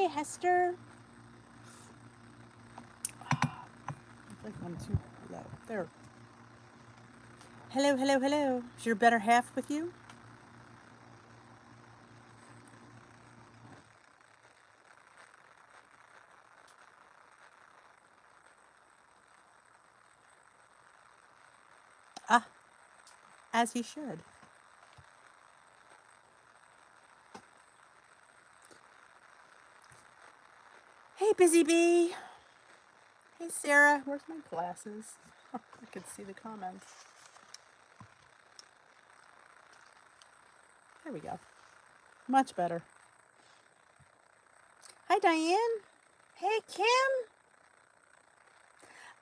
Hester. I think I'm too low. There. Hello, hello, hello. Is your better half with you? Ah, as he should. Hey, Busy Bee. Hey, Sarah. Where's my glasses? I could see the comments. There we go. Much better. Hi, Diane. Hey, Kim.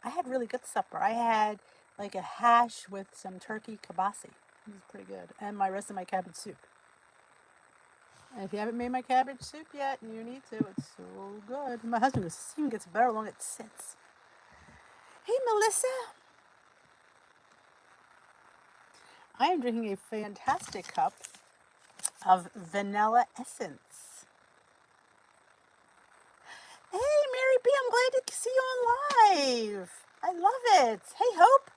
I had really good supper. I had like a hash with some turkey kibasi. It was pretty good. And my rest of my cabbage soup. And if you haven't made my cabbage soup yet, you need to. It's so good. My husband goes, this even gets better the longer it sits. Hey, Melissa. I am drinking a fantastic cup of vanilla essence. Hey, Mary B, I'm glad to see you on live. I love it. Hey, Hope.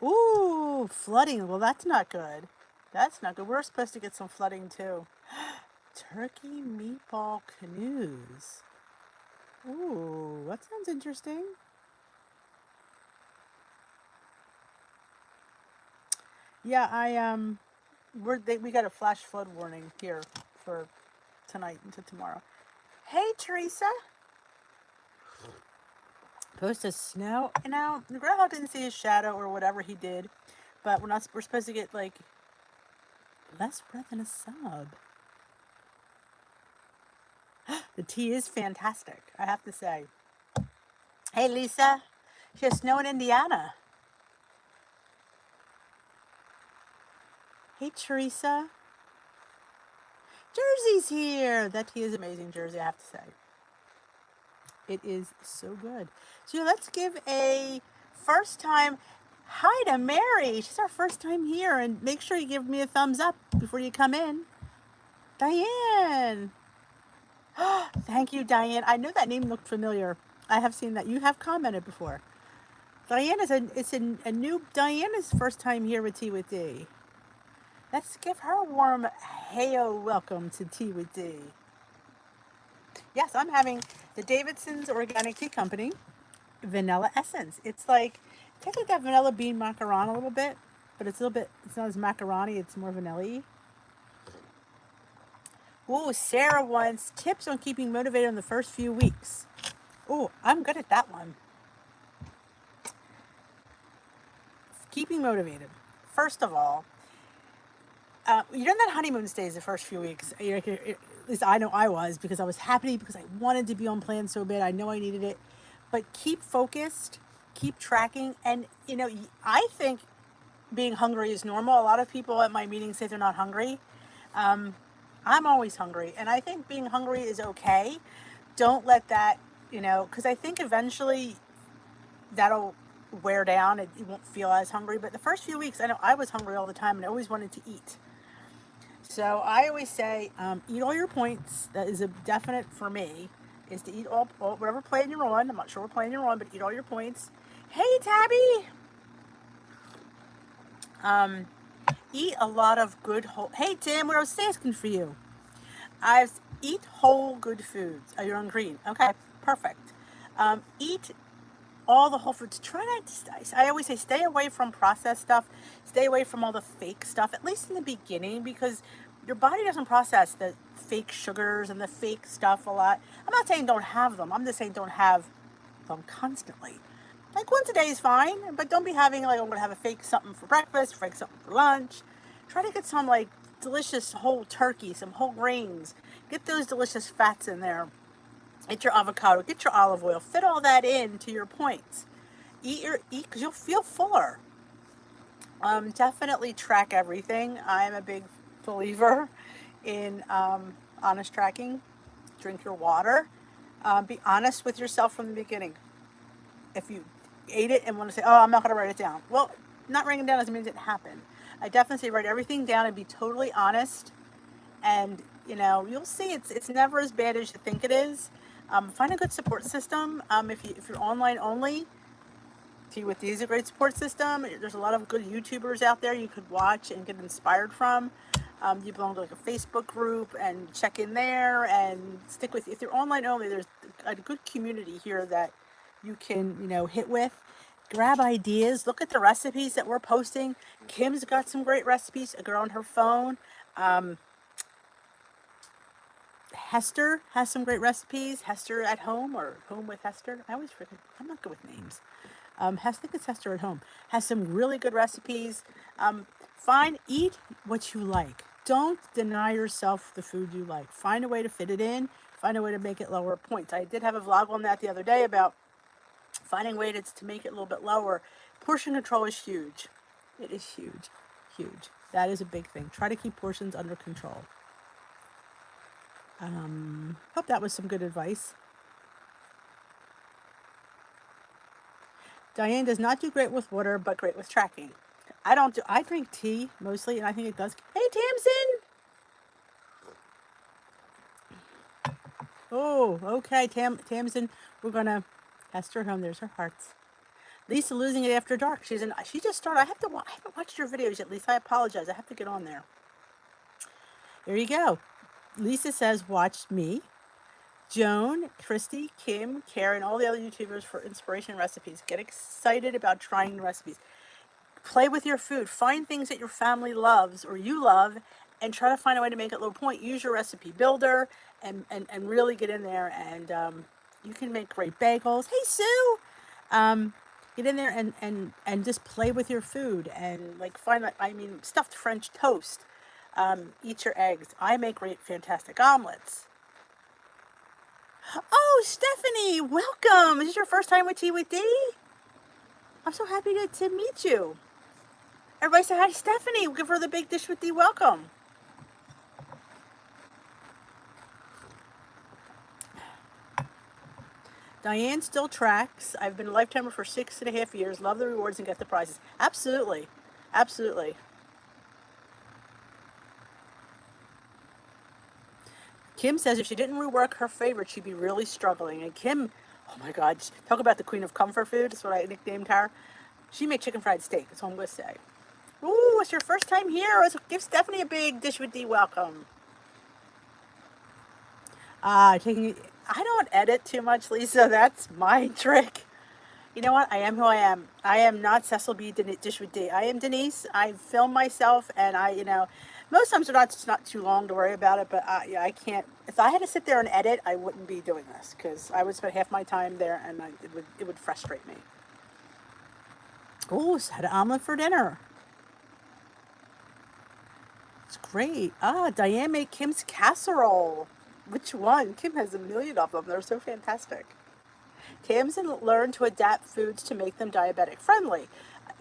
Ooh, flooding. Well, that's not good. That's not good. We're supposed to get some flooding too. Turkey meatball canoes. Ooh, that sounds interesting. Yeah, we got a flash flood warning here for tonight into tomorrow. Hey, Teresa. Supposed to snow. Now, the groundhog didn't see his shadow or whatever he did, but we're supposed to get like less breath than a sub. The tea is fantastic, I have to say. Hey, Lisa. She has snow in Indiana. Hey, Teresa. Jersey's here. That tea is amazing, Jersey, I have to say. It is so good. So let's give a first time hi to Mary. She's our first time here. And make sure you give me a thumbs up before you come in. Diane. Thank you, Diane. I know that name looked familiar. I have seen that. You have commented before. Diane it's a new Diana's first time here with Tea with D. Let's give her a warm heyo welcome to Tea with D. Yes, I'm having the Davidson's Organic Tea Company vanilla essence. It's like that vanilla bean macaron a little bit, but it's not as macaroni, it's more vanilla-y. Ooh, Sarah wants tips on keeping motivated in the first few weeks. Ooh, I'm good at that one. Keeping motivated. First of all, you're in that honeymoon stage the first few weeks. At least I know I was, because I was happy because I wanted to be on plan so bad. I know I needed it. But keep focused, keep tracking. And, I think being hungry is normal. A lot of people at my meetings say they're not hungry. I'm always hungry. And I think being hungry is okay. Don't let that, because I think eventually that'll wear down and you won't feel as hungry. But the first few weeks, I know I was hungry all the time and I always wanted to eat. So I always say, eat all your points. That is a definite for me, is to eat all whatever plan you're on. I'm not sure what plan you're on, but eat all your points. Hey, Tabby. Eat a lot of good whole. Hey, Tim, what I was asking for you. Eat whole good foods. You're on green. Okay, perfect. Eat all the whole foods. Try not to. I always say stay away from processed stuff. Stay away from all the fake stuff, at least in the beginning, because your body doesn't process the fake sugars and the fake stuff a lot. I'm not saying don't have them. I'm just saying don't have them constantly. Like once a day is fine, but don't be having like, I'm going to have a fake something for breakfast, fake something for lunch. Try to get some like delicious whole turkey, some whole grains. Get those delicious fats in there. Get your avocado, get your olive oil, fit all that in to your points. Eat because you'll feel fuller. Definitely track everything. I'm a big believer in honest tracking. Drink your water. Be honest with yourself from the beginning. If you ate it and want to say, oh, I'm not going to write it down. Well, not writing it down doesn't mean it didn't happen. I definitely say write everything down and be totally honest And you'll see it's never as bad as you think it is. Find a good support system. If you're online only, Tea with Tea is a great support system. There's a lot of good YouTubers out there you could watch and get inspired from. You belong to like a Facebook group and check in there and stick with. If you're online only, there's a good community here that you can hit with. Grab ideas. Look at the recipes that we're posting. Kim's got some great recipes. A girl on her phone. Hester has some great recipes. Hester at Home or Home with Hester. I always forget. I'm not good with names. I think it's Hester at Home. Has some really good recipes. Eat what you like. Don't deny yourself the food you like. Find a way to fit it in. Find a way to make it lower points. I did have a vlog on that the other day about finding ways to make it a little bit lower. Portion control is huge. It is huge. Huge. That is a big thing. Try to keep portions under control. Hope that was some good advice. Diane does not do great with water, but great with tracking. I drink tea mostly, and I think it does. Hey, Tamsin! Oh, okay, Tamsin, we're gonna Hester home. There's her hearts. Lisa losing it after dark. She just started. I haven't watched your videos yet, Lisa. I apologize. I have to get on there. There you go. Lisa says, watch me. Joan, Christy, Kim, Karen, all the other YouTubers for inspiration recipes. Get excited about trying recipes. Play with your food. Find things that your family loves or you love and try to find a way to make it low point. Use your recipe builder and really get in there, and you can make great bagels. Hey, Sue! Get in there and just play with your food and stuffed French toast. Eat your eggs. I make great, fantastic omelets. Oh, Stephanie, welcome. Is this your first time with Tea with Dee? I'm so happy to meet you. Everybody say hi to Stephanie. We'll give her the big Dish with Dee welcome. Diane still tracks. I've been a lifetimer for 6.5 years. Love the rewards and get the prizes. Absolutely. Absolutely. Kim says if she didn't rework her favorite, she'd be really struggling. And Kim, oh my God, talk about the queen of comfort food. That's what I nicknamed her. She made chicken fried steak. That's what I'm going to say. Ooh, it's your first time here. Let's give Stephanie a big Dish with Dee welcome. I don't edit too much, Lisa. That's my trick. You know what? I am who I am. I am not Cecil B. Dish with Dee. I am Denise. I film myself, and most times it's not too long to worry about it, but I can't. If I had to sit there and edit, I wouldn't be doing this because I would spend half my time there, and it would frustrate me. Oh, so had an omelet for dinner. It's great. Diane made Kim's casserole. Which one? Kim has a million of them. They're so fantastic. Tamsin learned to adapt foods to make them diabetic friendly.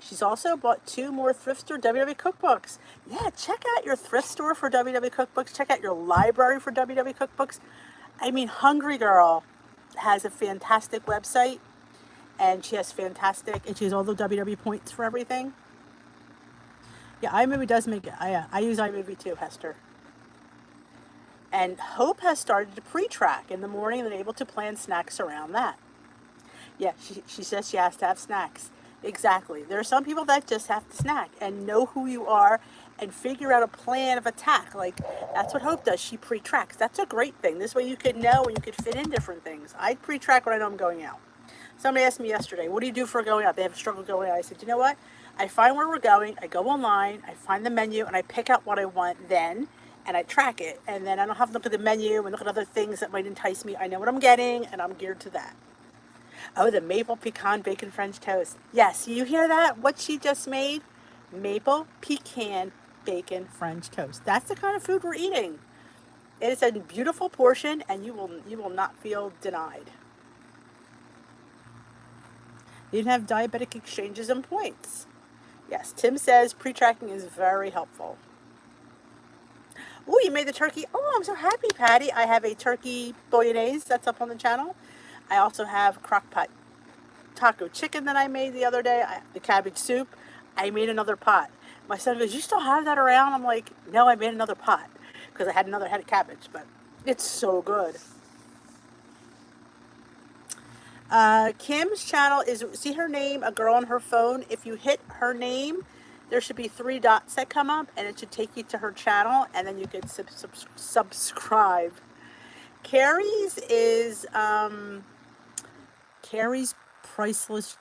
She's also bought 2 more thrift store WW cookbooks. Yeah, check out your thrift store for WW cookbooks. Check out your library for WW cookbooks. Hungry Girl has a fantastic website, and she has all the WW points for everything. Yeah, iMovie does make it. I use iMovie too, Hester. And Hope has started to pre-track in the morning and able to plan snacks around that. Yeah, she says she has to have snacks. Exactly. There are some people that just have to snack and know who you are and figure out a plan of attack. That's what Hope does. She pre-tracks. That's a great thing. This way you could know and you could fit in different things. I pre-track when I know I'm going out. Somebody asked me yesterday, what do you do for going out? They have a struggle going out. I said, you know what? I find where we're going. I go online. I find the menu and I pick out what I want then. And I track it. And then I don't have to look at the menu and look at other things that might entice me. I know what I'm getting and I'm geared to that. Oh, the maple pecan bacon French toast. Yes, you hear that? What she just made? Maple pecan bacon French toast. That's the kind of food we're eating. It is a beautiful portion, and you will not feel denied. You didn't have diabetic exchanges and points. Yes, Tim says pre-tracking is very helpful. Oh, you made the turkey. Oh, I'm so happy, Patty. I have a turkey bolognese that's up on the channel. I also have crock-pot taco chicken that I made the other day. The cabbage soup. I made another pot. My son goes, you still have that around? I'm like, no, I made another pot. because I had another head of cabbage, but it's so good. Kim's channel is, see her name, a girl on her phone. If you hit her name, there should be 3 dots that come up, and it should take you to her channel, and then you can subscribe. Carrie's is Carrie's Priceless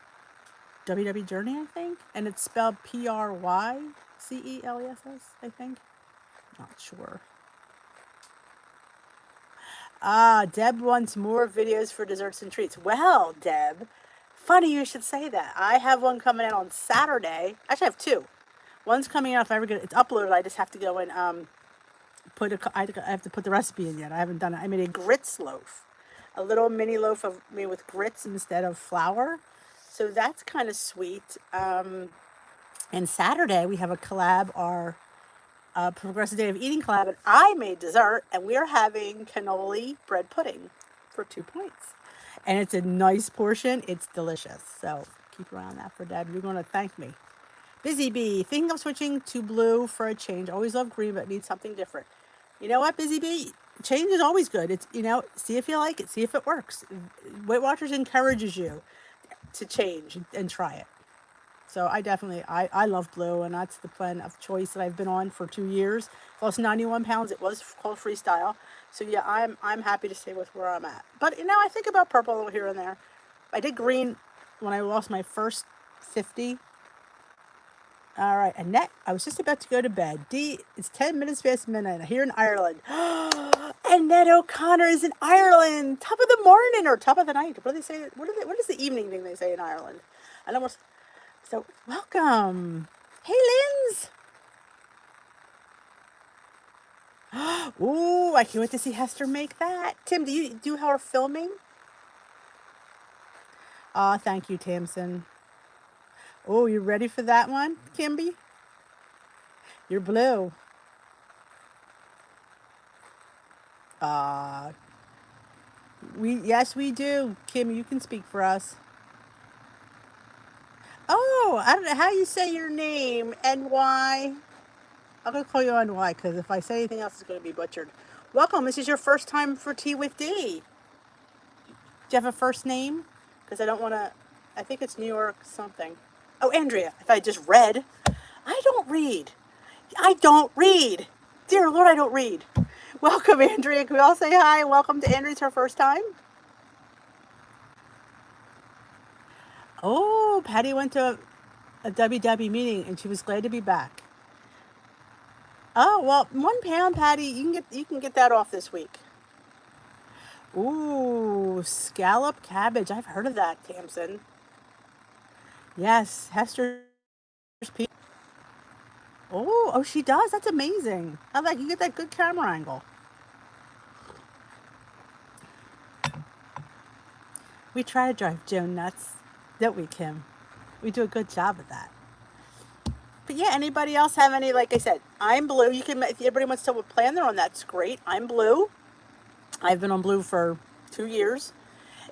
WW Journey, I think, and it's spelled Prycelles, I think. Not sure. Deb wants more videos for desserts and treats. Well, Deb, funny you should say that. I have one coming out on Saturday. Actually, I have 2. One's coming out if I ever get it. It's uploaded. I just have to go and I have to put the recipe in yet. I haven't done it. I made a grits loaf, a little mini loaf of made with grits instead of flour. So that's kind of sweet. And Saturday we have a collab, our Progressive Day of Eating collab, and I made dessert, and we are having cannoli bread pudding for 2 points. And it's a nice portion. It's delicious. So keep around that for Dad. You're going to thank me. Busy Bee, thinking of switching to blue for a change. Always love green, but need something different. You know what, Busy Bee? Change is always good. It's, see if you like it. See if it works. Weight Watchers encourages you to change and try it. So I definitely, I love blue, and that's the plan of choice that I've been on for 2 years. Lost 91 pounds. It was called Freestyle. So yeah, I'm happy to stay with where I'm at. But I think about purple a little here and there. I did green when I lost my first 50. All right, Annette, I was just about to go to bed. D, it's 10 minutes past midnight here in Ireland. Annette O'Connor is in Ireland. Top of the morning or top of the night. What do they say? What is the evening thing they say in Ireland? I know. So welcome. Hey, Linz. Ooh, I can't wait to see Hester make that. Tim, do you do her filming? Thank you, Tamsin. Oh, you ready for that one, Kimby? You're blue. Yes, we do. Kim, you can speak for us. Oh, I don't know how you say your name. NY. I'm going to call you NY because if I say anything else, it's going to be butchered. Welcome. This is your first time for Tea with D. Do you have a first name? Because I don't want to... I think it's New York something. Oh, Andrea. If I just read. I don't read. Dear Lord, I don't read. Welcome, Andrea. Can we all say hi? Welcome to Andrea. It's her first time. Oh, Patty went to a WW meeting and she was glad to be back. Oh, well, 1 pound, Patty. You can get that off this week. Ooh, scallop cabbage. I've heard of that, Tamsin. Yes, Hester's pizza. Oh, she does. That's amazing. I like you get that good camera angle. We try to drive Joan nuts, don't we, Kim? We do a good job of that. But yeah, anybody else have any? Like I said, I'm blue. You can, if anybody wants to plan their own, that's great. I'm blue. I've been on blue for 2 years.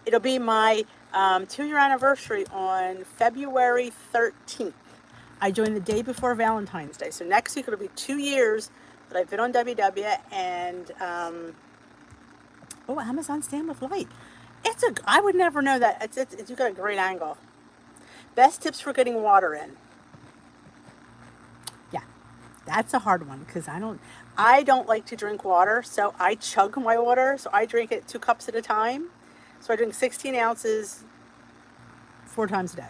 It'll be my 2-year anniversary on February 13th. I joined the day before Valentine's Day. So next week it'll be 2 years that I've been on WW, and Amazon Stand with Light. I would never know that. You got a great angle. Best tips for getting water in. Yeah, that's a hard one because I don't like to drink water, so I chug my water. So I drink it 2 cups at a time. So I drink 16 ounces 4 times a day.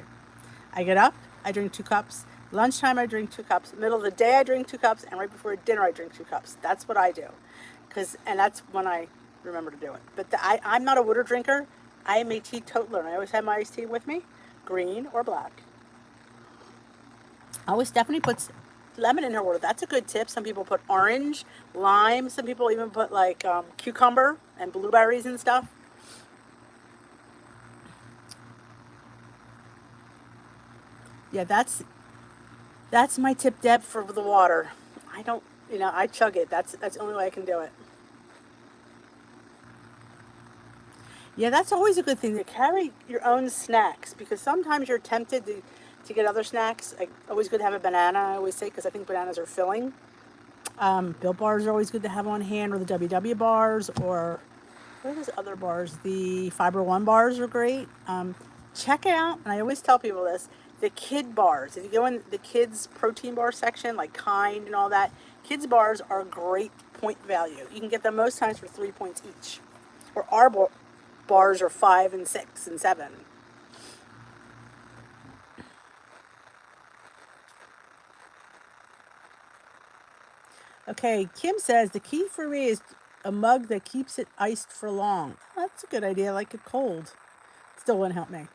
I get up, I drink 2 cups. Lunchtime, I drink 2 cups. Middle of the day, I drink 2 cups. And right before dinner, I drink 2 cups. That's what I do. And that's when I remember to do it. But I'm not a water drinker. I am a teetotaler. I always have my iced tea with me, green or black. Stephanie puts lemon in her water. That's a good tip. Some people put orange, lime. Some people even put like cucumber and blueberries and stuff. Yeah, that's my tip, Deb, for the water. I don't, I chug it. That's the only way I can do it. Yeah, that's always a good thing to carry your own snacks because sometimes you're tempted to get other snacks. Always good to have a banana, I always say, because I think bananas are filling. Built bars are always good to have on hand, or the WW bars, or what are those other bars? The Fiber One bars are great. Check out, and I always tell people this, the kid bars. If you go in the kids protein bar section, like Kind and all that, kids bars are a great point value. You can get them most times for 3 points each. Or our bars are 5 and 6 and 7. Okay, Kim says the key for me is a mug that keeps it iced for long. That's a good idea, like it cold. Still wouldn't help me.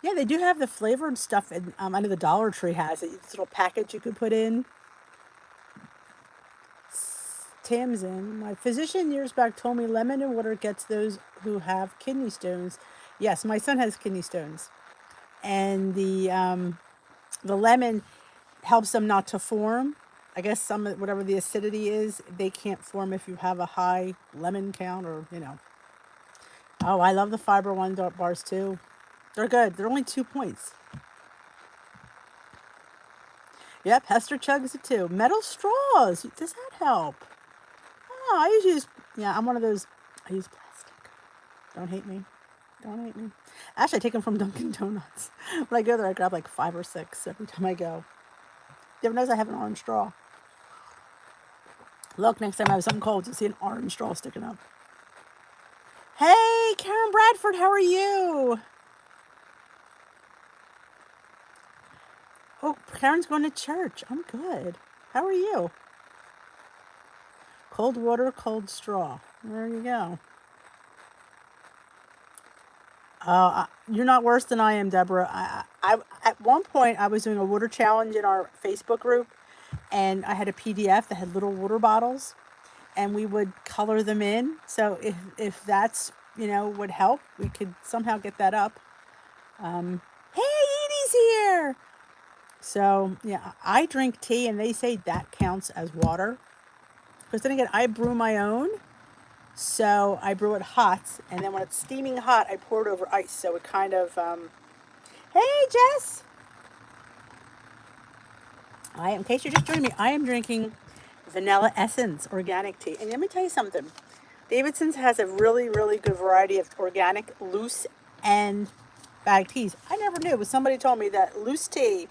Yeah, they do have the flavored stuff. And I know the Dollar Tree has it. This little package you could put in. Tamsin, my physician years back told me lemon and water gets those who have kidney stones. Yes, my son has kidney stones, and the lemon helps them not to form. I guess some whatever the acidity is, they can't form if you have a high lemon count, or Oh, I love the Fiber One bars too. They're good. They're only 2 points. Yep, Hester chugs it too. Metal straws. Does that help? Oh, I usually use, yeah, I'm one of those, I use plastic. Don't hate me. Don't hate me. Actually, I take them from Dunkin' Donuts. When I go there, I grab like 5 or 6 every time I go. You ever notice I have an orange straw? Look, next time I have something cold, you'll see an orange straw sticking up. Hey, Karen Bradford, how are you? Oh, Karen's going to church. I'm good. How are you? Cold water, cold straw. There you go. You're not worse than I am, Deborah. I at one point I was doing a water challenge in our Facebook group, and I had a PDF that had little water bottles, and we would color them in. So if that's would help, we could somehow get that up. Hey, Edie's here. So yeah, I drink tea, and they say that counts as water. Because then again, I brew my own. So I brew it hot, and then when it's steaming hot, I pour it over ice. So it kind of, hey, Jess. In case you're just joining me, I am drinking Vanilla Essence organic tea. And let me tell you something. Davidson's has a really, really good variety of organic, loose, and bag teas. I never knew, but somebody told me that loose tea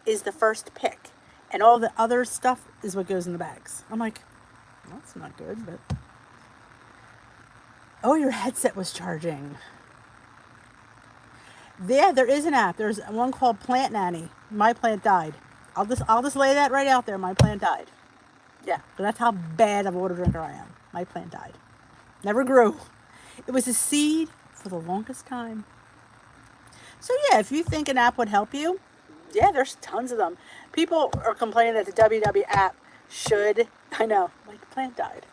is the first pick, and all the other stuff is what goes in the bags. I'm like, well, that's not good, but... Oh, your headset was charging. Yeah, there is an app. There's one called Plant Nanny. My plant died. I'll just lay that right out there. My plant died. Yeah, but that's how bad of a water drinker I am. My plant died. Never grew. It was a seed for the longest time. So yeah, if you think an app would help you, yeah, there's tons of them. People are complaining that the WW app should, I know, my plant died.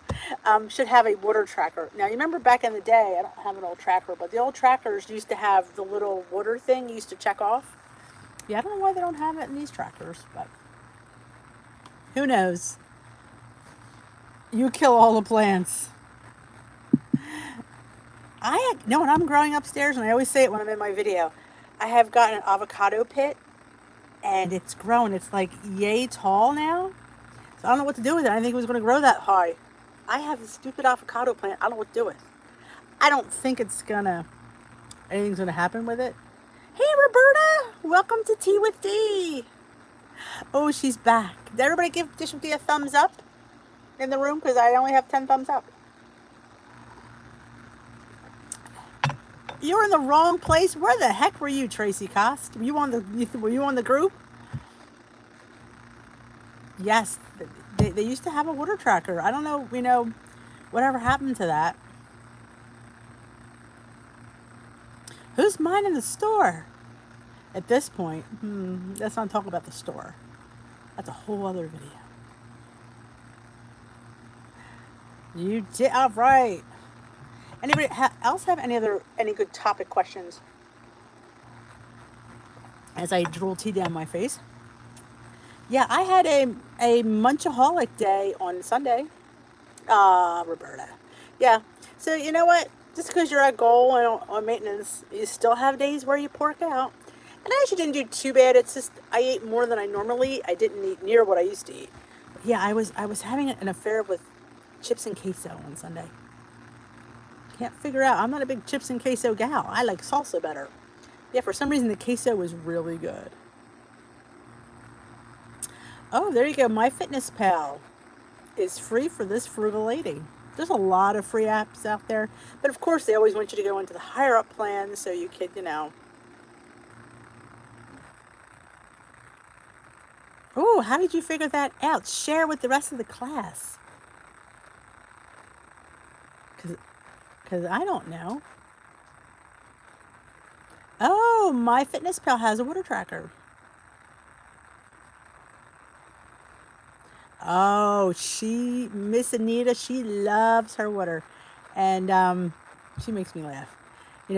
Should have a water tracker. Now, you remember back in the day, I don't have an old tracker, but the old trackers used to have the little water thing you used to check off. Yeah, I don't know why they don't have it in these trackers, but who knows? You kill all the plants. When I'm growing upstairs, and I always say it when I'm in my video, I have gotten an avocado pit, and it's grown. It's like yay tall now. So I don't know what to do with it. I didn't think it was going to grow that high. I have this stupid avocado plant. I don't know what to do with. I don't think anything's gonna happen with it. Hey, Roberta, welcome to Tea with D. Oh, she's back. Did everybody give Dish with D a thumbs up in the room? Because I only have 10 thumbs up. You're in the wrong place. Where the heck were you, Tracy Cost? Were you on the group? Yes. They used to have a water tracker. I don't know, whatever happened to that. Who's minding the store? At this point, let's not talk about the store. That's a whole other video. You did, all right. Anybody else have any good topic questions? As I drool tea down my face. Yeah, I had a munchaholic day on Sunday. Roberta. Yeah. So you know what? Just because you're at goal and on maintenance, you still have days where you pork out. And I actually didn't do too bad. It's just I ate more than I normally eat. I didn't eat near what I used to eat. Yeah, I was having an affair with chips and queso on Sunday. Can't figure out. I'm not a big chips and queso gal. I like salsa better. Yeah, for some reason the queso was really good. Oh, there you go. MyFitnessPal is free for this frugal lady. There's a lot of free apps out there, but of course they always want you to go into the higher up plan so you could, Oh, how did you figure that out? Share with the rest of the class. Because I don't know. Oh, MyFitnessPal has a water tracker. Oh, Miss Anita, she loves her water. And she makes me laugh. She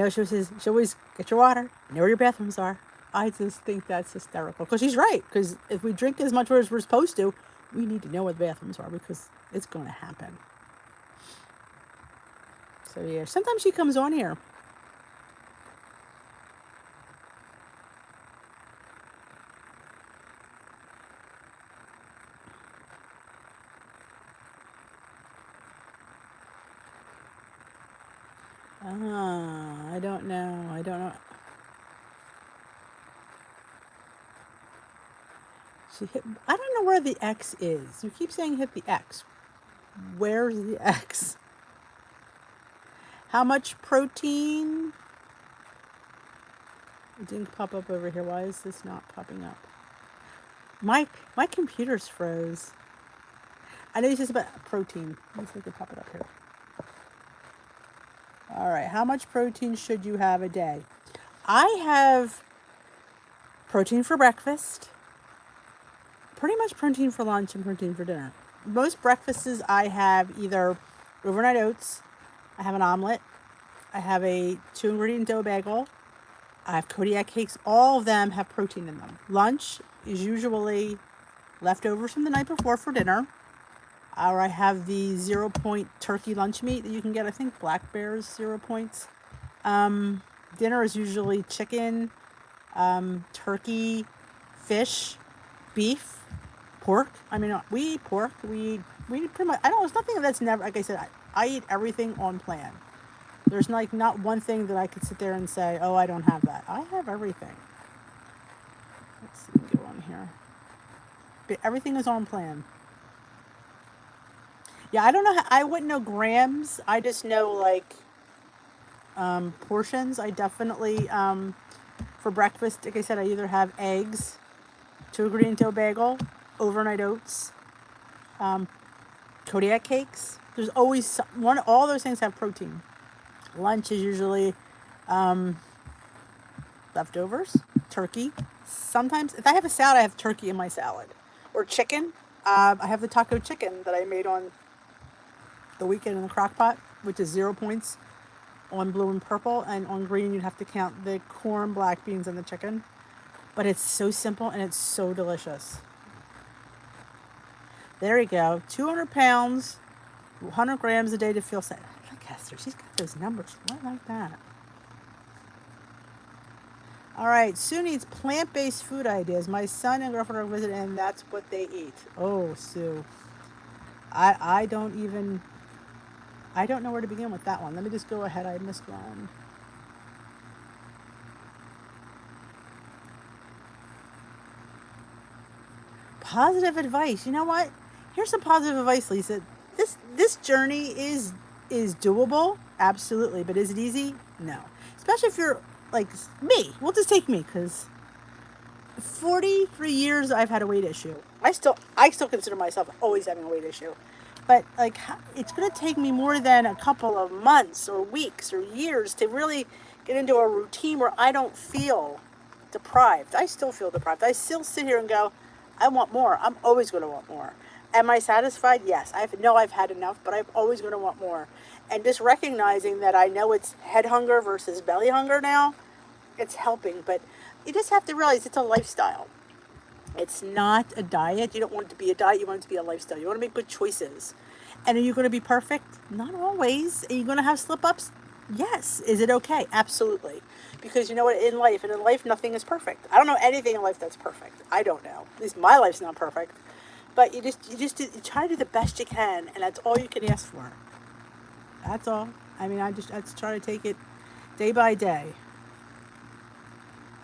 always get your water, know where your bathrooms are. I just think that's hysterical. Because she's right. Because if we drink as much water as we're supposed to, we need to know where the bathrooms are because it's going to happen. So yeah, sometimes she comes on here. I don't know. I don't know. I don't know where the X is. You keep saying hit the X. Where's the X? How much protein? It didn't pop up over here. Why is this not popping up? My computer's froze. I know you said about protein. Let's see if I can pop it up here. All right. How much protein should you have a day? I have protein for breakfast, pretty much protein for lunch, and protein for dinner. Most breakfasts I have either overnight oats, I have an omelet, I have a 2-ingredient dough bagel, I have Kodiak cakes. All of them have protein in them. Lunch is usually leftovers from the night before for dinner. Or I have the 0 point turkey lunch meat that you can get. I think Black Bear's 0 points. Dinner is usually chicken, turkey, fish, beef, pork. I mean, we eat pork. We eat pretty much. There's nothing that's never. Like I said, I eat everything on plan. There's not one thing that I could sit there and say, oh, I don't have that. I have everything. Let's see, go on here. But everything is on plan. Yeah, I don't know. I wouldn't know grams. I just know portions. I definitely for breakfast, like I said, I either have eggs, 2-ingredient dough bagel, overnight oats, Kodiak cakes. There's always one. All those things have protein. Lunch is usually leftovers, turkey. Sometimes, if I have a salad, I have turkey in my salad. Or chicken. I have the taco chicken that I made on the weekend in the crock pot, which is 0 points on blue and purple. And on green, you'd have to count the corn, black beans, and the chicken. But it's so simple and it's so delicious. There you go. 200 pounds, 100 grams a day to feel safe. Look, Esther, she's got those numbers. I like that. All right, Sue needs plant-based food ideas. My son and girlfriend are visiting, and that's what they eat. Oh, Sue. I don't know where to begin with that one. Let me just go ahead. I missed one. Positive advice. You know what? Here's some positive advice, Lisa. This journey is doable, absolutely. But is it easy? No. Especially if you're like me. We'll just take me because 43 years I've had a weight issue. I still consider myself always having a weight issue. But it's going to take me more than a couple of months or weeks or years to really get into a routine where I don't feel deprived. I still feel deprived. I still sit here and go, I want more. I'm always going to want more. Am I satisfied? Yes. I've had enough, but I'm always going to want more. And just recognizing that I know it's head hunger versus belly hunger now, it's helping. But you just have to realize it's a lifestyle. It's not a diet. You don't want it to be a diet. You want it to be a lifestyle. You want to make good choices. And are you going to be perfect? Not always. Are you going to have slip-ups? Yes. Is it okay? Absolutely. Because you know what, in life, and in life, nothing is perfect. I don't know anything in life that's perfect. I don't know. At least my life's not perfect. But you try to do the best you can, and that's all you can ask for. That's all. I mean, I just try to take it day by day.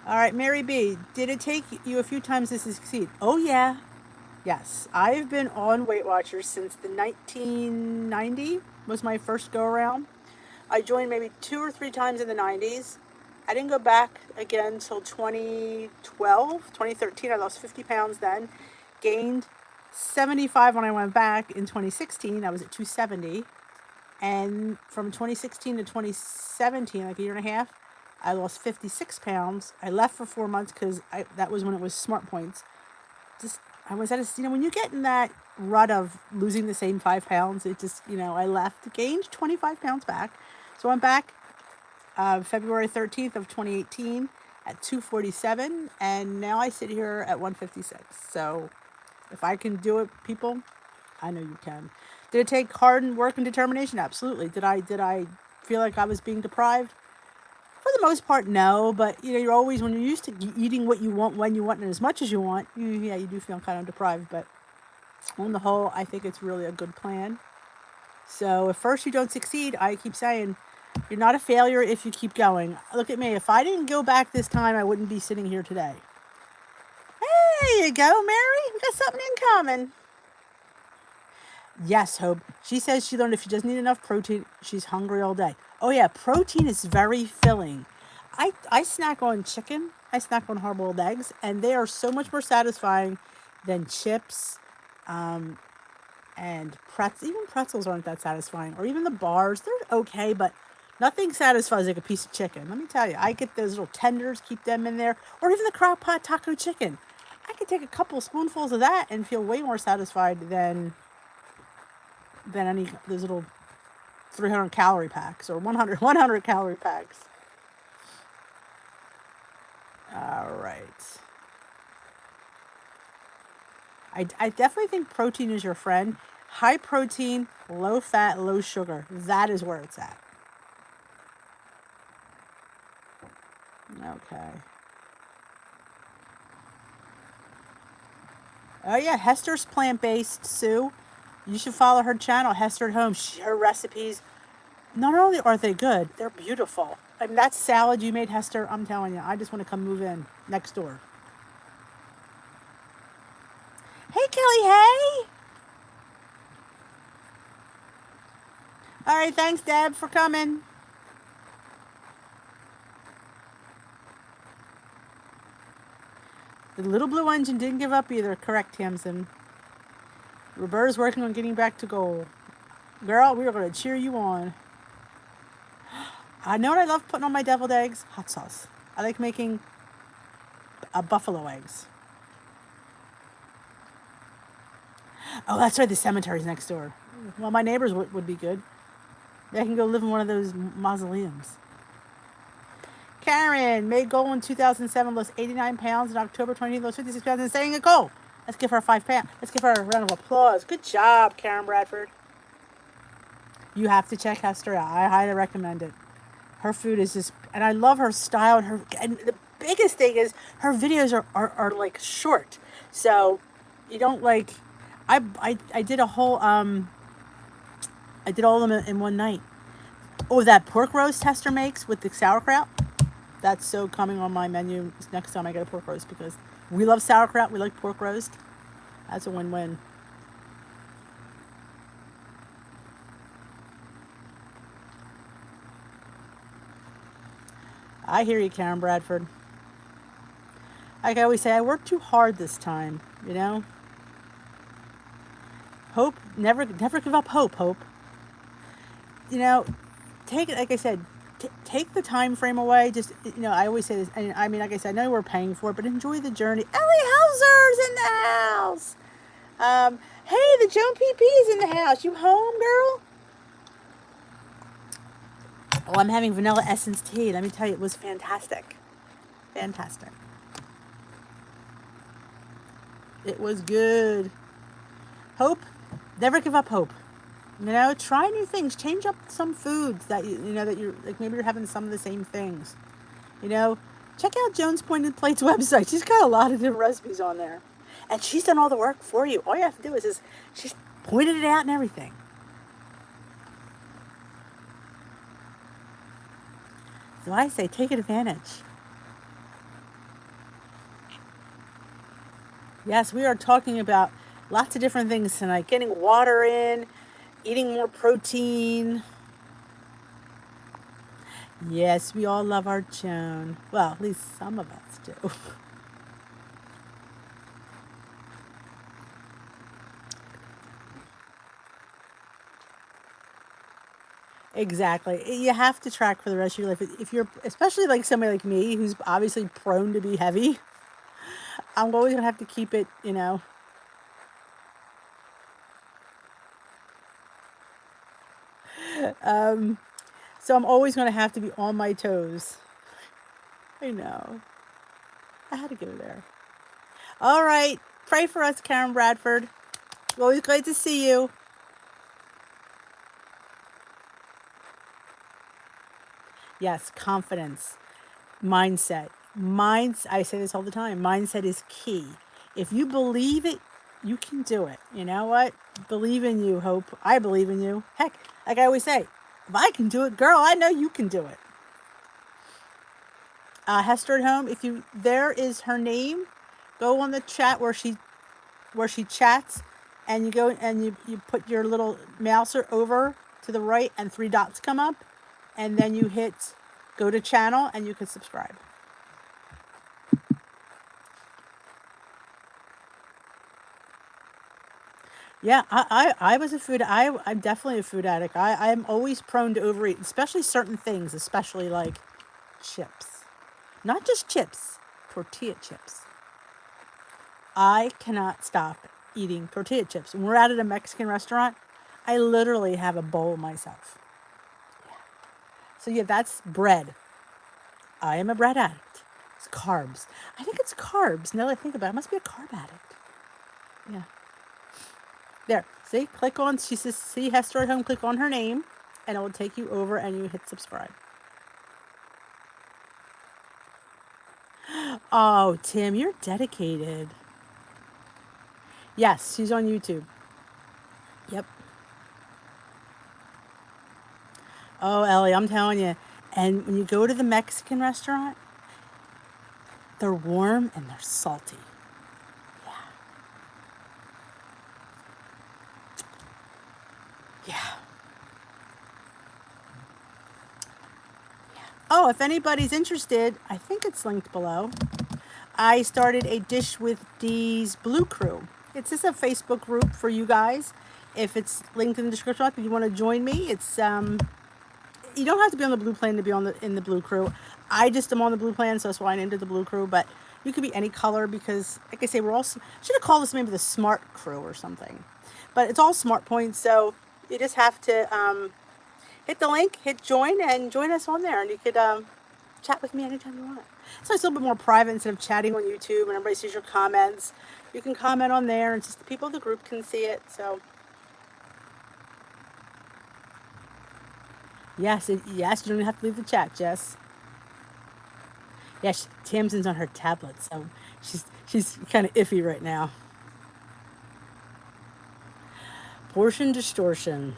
All right, Mary B, did it take you a few times to succeed? Oh, yeah. Yes. I've been on Weight Watchers since the 1990 was my first go around. I joined maybe 2 or 3 times in the 90s. I didn't go back again until 2012, 2013. I lost 50 pounds then. Gained 75 when I went back in 2016. I was at 270. And from 2016 to 2017, like a year and a half, I lost 56 pounds. I left for 4 months because that was when it was smart points. Just, I was at when you get in that rut of losing the same 5 pounds, it just, I left, gained 25 pounds back. So I'm back February 13th of 2018 at 247. And now I sit here at 156. So if I can do it, people, I know you can. Did it take hard work and determination? Absolutely. Did I feel like I was being deprived? For the most part, no. But you're always, when you're used to eating what you want, when you want, and as much as you want, yeah, you do feel kind of deprived. But on the whole, I think it's really a good plan. So if first you don't succeed, I keep saying, you're not a failure if you keep going. Look at me. If I didn't go back this time, I wouldn't be sitting here today. There you go, Mary. We got something in common. Yes, Hope. She says she learned if she doesn't eat enough protein, she's hungry all day. Oh, yeah. Protein is very filling. I snack on chicken. I snack on hard-boiled eggs. And they are so much more satisfying than chips and pretzels. Even pretzels aren't that satisfying. Or even the bars. They're okay, but nothing satisfies like a piece of chicken. Let me tell you. I get those little tenders, keep them in there. Or even the crock pot taco chicken. I could take a couple spoonfuls of that and feel way more satisfied than any those little 300 calorie packs or 100 calorie packs. All right. I definitely think protein is your friend. High protein, low fat, low sugar. That is where it's at. Okay. Oh, yeah. Hester's plant-based, Sue. You should follow her channel, Hester at Home. Her recipes, not only are they good, they're beautiful. I mean, that salad you made, Hester, I'm telling you, I just want to come move in next door. Hey, Kelly, hey! All right, thanks, Deb, for coming. The little blue engine didn't give up either. Correct, Tamsin. Roberta's working on getting back to goal. Girl, we are going to cheer you on. I know what I love putting on my deviled eggs? Hot sauce. I like making buffalo eggs. Oh, that's right. The cemetery's next door. Well, my neighbors would be good. They can go live in one of those mausoleums. Karen made goal in 2007, lost 89 pounds. In October 20, lost 56 pounds and setting a goal. Let's give her 5 pounds. Let's give her a round of applause. Good job, Karen Bradford. You have to check Hester out. I highly recommend it. Her food is just, and I love her style. And the biggest thing is her videos are like short. So you don't like, I did a whole, I did all of them in one night. Oh, that pork roast Hester makes with the sauerkraut. That's so coming on my menu next time I get a pork roast because we love sauerkraut. We like pork roast. That's a win-win. I hear you, Karen Bradford. Like I always say, I worked too hard this time, Hope, never give up hope. Take it, like I said, take the time frame away. Just, I always say this, and I mean, like I said, I know we're paying for it, but enjoy the journey. Ellie Hauser's in the house. Hey, the Joan PP is in the house. You home, girl? Oh, I'm having vanilla essence tea. Let me tell you, it was fantastic. Fantastic. It was good. Hope, never give up hope. You know, try new things. Change up some foods that you know that you're like maybe you're having some of the same things. You know, check out Joan's Pointed Plates website. She's got a lot of different recipes on there, and she's done all the work for you. All you have to do is she's pointed it out and everything. So I say take advantage. Yes, we are talking about lots of different things tonight. Getting water in, eating more protein. Yes, we all love our Joan. Well, at least some of us do. Exactly. You have to track for the rest of your life. If you're, especially like somebody like me who's obviously prone to be heavy, I'm always going to have to keep it, you know. So I'm always going to have to be on my toes. I know. I had to go there. All right. Pray for us, Karen Bradford. Always great to see you. Yes, confidence, mindset. I say this all the time. Mindset is key. If you believe it, you can do it. You know what? Believe in you, Hope. I believe in you. Heck, like I always say, if I can do it, girl, I know you can do it. Hester at home. If you there is her name, go on the chat where she chats, and you go and you put your little mouser over to the right, and three dots come up, and then you hit go to channel, and you can subscribe. Yeah, I was a food. I'm definitely a food addict. I'm always prone to overeat, especially certain things, especially like chips. Not just chips, tortilla chips. I cannot stop eating tortilla chips. When we're out at a Mexican restaurant, I literally have a bowl myself. So yeah, that's bread. I am a bread addict. It's carbs. I think it's carbs. Now that I think about it, I must be a carb addict. Yeah. There. See, click on, she says, see Hester at home, click on her name, and it will take you over and you hit subscribe. Oh, Tim, you're dedicated. Yes, she's on YouTube. Yep. Oh, Ellie, I'm telling you. And when you go to the Mexican restaurant, they're warm and they're salty. Yeah. Yeah. Oh, if anybody's interested, I think it's linked below. I started a Dish with D's Blue Crew. It's just a Facebook group for you guys. If it's linked in the description, if you want to join me, it's you don't have to be on the blue plan to be in the Blue Crew. I just am on the blue plan, so that's why I named it the Blue Crew. But you could be any color because, like I say, we're all should have called this maybe the Smart Crew or something. But it's all smart points, so you just have to hit the link, hit join, and join us on there, and you could chat with me anytime you want. So it's a little bit more private instead of chatting on YouTube and everybody sees your comments. You can comment on there, and just the people of the group can see it. So yes, yes, you don't have to leave the chat, Jess. Yes, Tamsin's on her tablet, so she's kind of iffy right now. Portion distortion.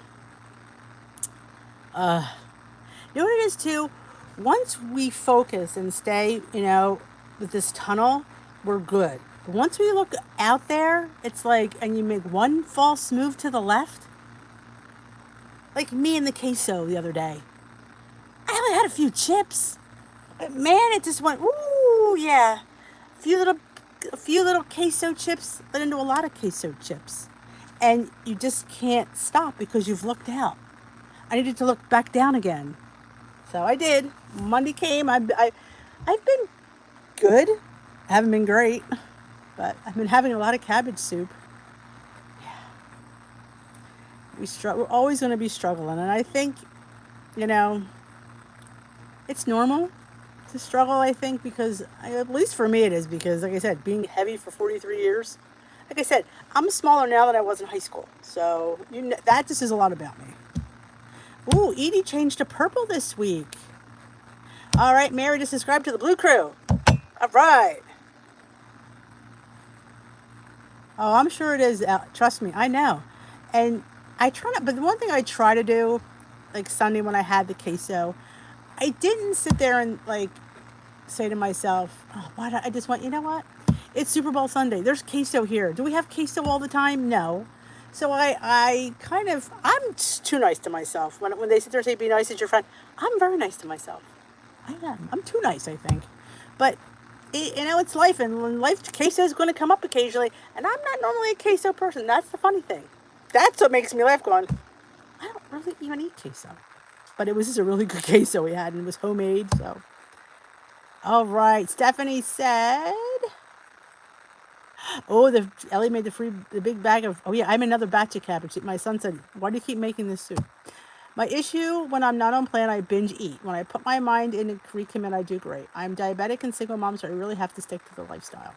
You know what it is too? Once we focus and stay, you know, with this tunnel, we're good. But once we look out there, it's like, and you make one false move to the left, like me and the queso the other day. I only had a few chips. But man, it just went, ooh, yeah. A few little queso chips led into a lot of queso chips. And you just can't stop because you've looked out. I needed to look back down again. So I did. Monday came. I've been good. I haven't been great, but I've been having a lot of cabbage soup. Yeah. We're always going to be struggling, and I think, you know, it's normal to struggle. I think because at least for me it is because, like I said, being heavy for 43 years, Like I said, I'm smaller now than I was in high school. So that just is a lot about me. Ooh, Edie changed to purple this week. All right, Mary, just subscribe to the Blue Crew. All right. Oh, I'm sure it is. Trust me, I know. And I try not, but the one thing I try to do, like Sunday when I had the queso, I didn't sit there and like say to myself, oh, why do I just want, you know what? It's Super Bowl Sunday. There's queso here. Do we have queso all the time? No. So I kind of, I'm too nice to myself. When they sit there and say, be nice to your friend, I'm very nice to myself. I am. I'm too nice, I think. But, it's life, and life, queso is going to come up occasionally, and I'm not normally a queso person. That's the funny thing. That's what makes me laugh, going, I don't really even eat queso. But it was just a really good queso we had, and it was homemade, so. All right, Stephanie said, oh, Ellie made the big bag of, oh yeah, I'm another batch of cabbage. My son said, why do you keep making this soup? My issue, when I'm not on plan, I binge eat. When I put my mind in and recommit, I do great. I'm diabetic and single mom, so I really have to stick to the lifestyle.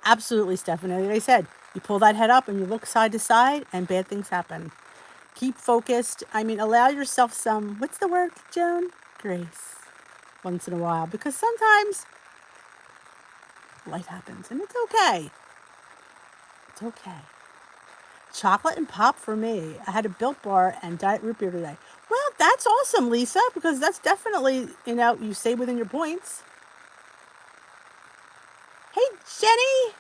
Absolutely, Stephanie. Like I said, you pull that head up and you look side to side and bad things happen. Keep focused. Allow yourself some, what's the word, Joan? Grace. Once in a while. Because sometimes life happens and it's okay. It's okay. Chocolate and pop for me. I had a Built Bar and Diet Root Beer today. Well, that's awesome, Lisa, because that's definitely, you stay within your points. Hey, Jenny.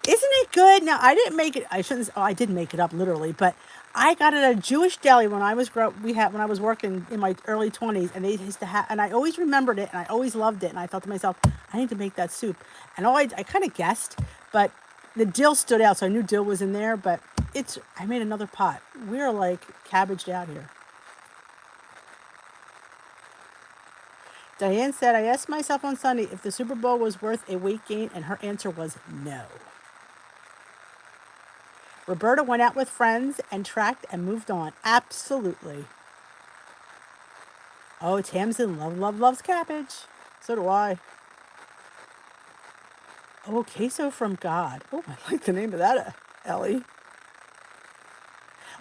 Isn't it good? Now, I didn't make it. I did make it up literally, but I got it at a Jewish deli when I was when I was working in my early 20s, and they used to have, and I always remembered it, and I always loved it, and I thought to myself, I need to make that soup. And I kind of guessed, but the dill stood out, so I knew dill was in there, but I made another pot. We're like cabbaged out here. Diane said, I asked myself on Sunday if the Super Bowl was worth a weight gain, and her answer was no. Roberta went out with friends and tracked and moved on. Absolutely. Oh, Tamsin loves cabbage. So do I. Oh, queso from God. Oh, I like the name of that, Ellie.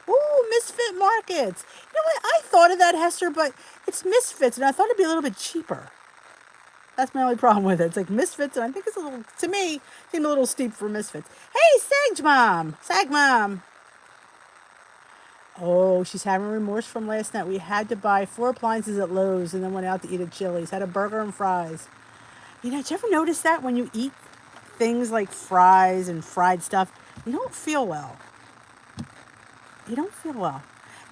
Oh, Misfit Markets. You know what? I thought of that, Hester, but it's Misfits, and I thought it'd be a little bit cheaper. That's my only problem with it. It's like Misfits, and I think it's to me, seemed a little steep for Misfits. Hey, Sag Mom. Oh, she's having remorse from last night. We had to buy 4 appliances at Lowe's and then went out to eat at Chili's. Had a burger and fries. Did you ever notice that when you eat things like fries and fried stuff, you don't feel well? You don't feel well.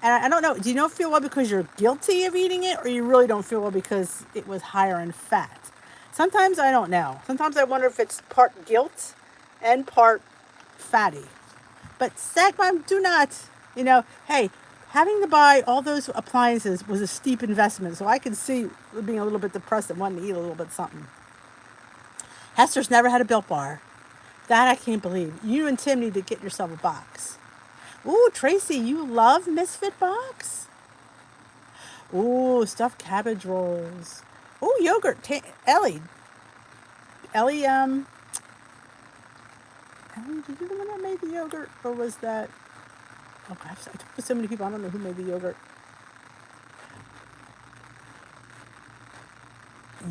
And I don't know, do you not feel well because you're guilty of eating it, or you really don't feel well because it was higher in fat? Sometimes I don't know. Sometimes I wonder if it's part guilt and part fatty. But Sag Mom, do not, hey, having to buy all those appliances was a steep investment, so I can see being a little bit depressed and wanting to eat a little bit something. Hester's never had a Built Bar. That I can't believe. You and Tim need to get yourself a box. Ooh, Tracy, you love Misfit Box? Ooh, stuffed cabbage rolls. Ooh, yogurt. Ellie, Ellie, did you the one that made the yogurt, or was that? Oh gosh, I talked to so many people. I don't know who made the yogurt.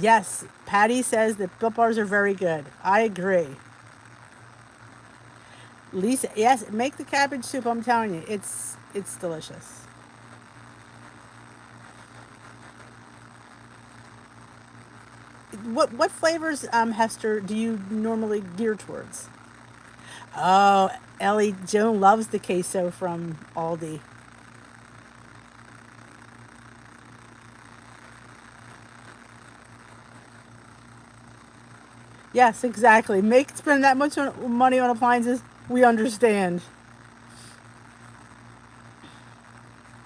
Yes, Patty says that Built Bars are very good. I agree. Lisa, yes, make the cabbage soup. I'm telling you, it's delicious. What flavors, Hester, do you normally gear towards? Oh, Ellie, Joan loves the queso from Aldi. Yes, exactly. Spend that much money on appliances. We understand.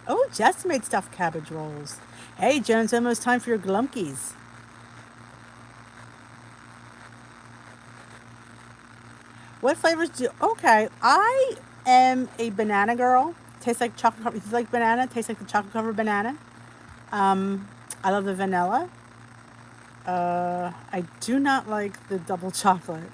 Oh, Jess made stuffed cabbage rolls. Hey, Joan, it's almost time for your glumpies. What flavors do? Okay, I am a banana girl. Tastes like chocolate. If you like banana, tastes like the chocolate covered banana. I love the vanilla. I do not like the double chocolate.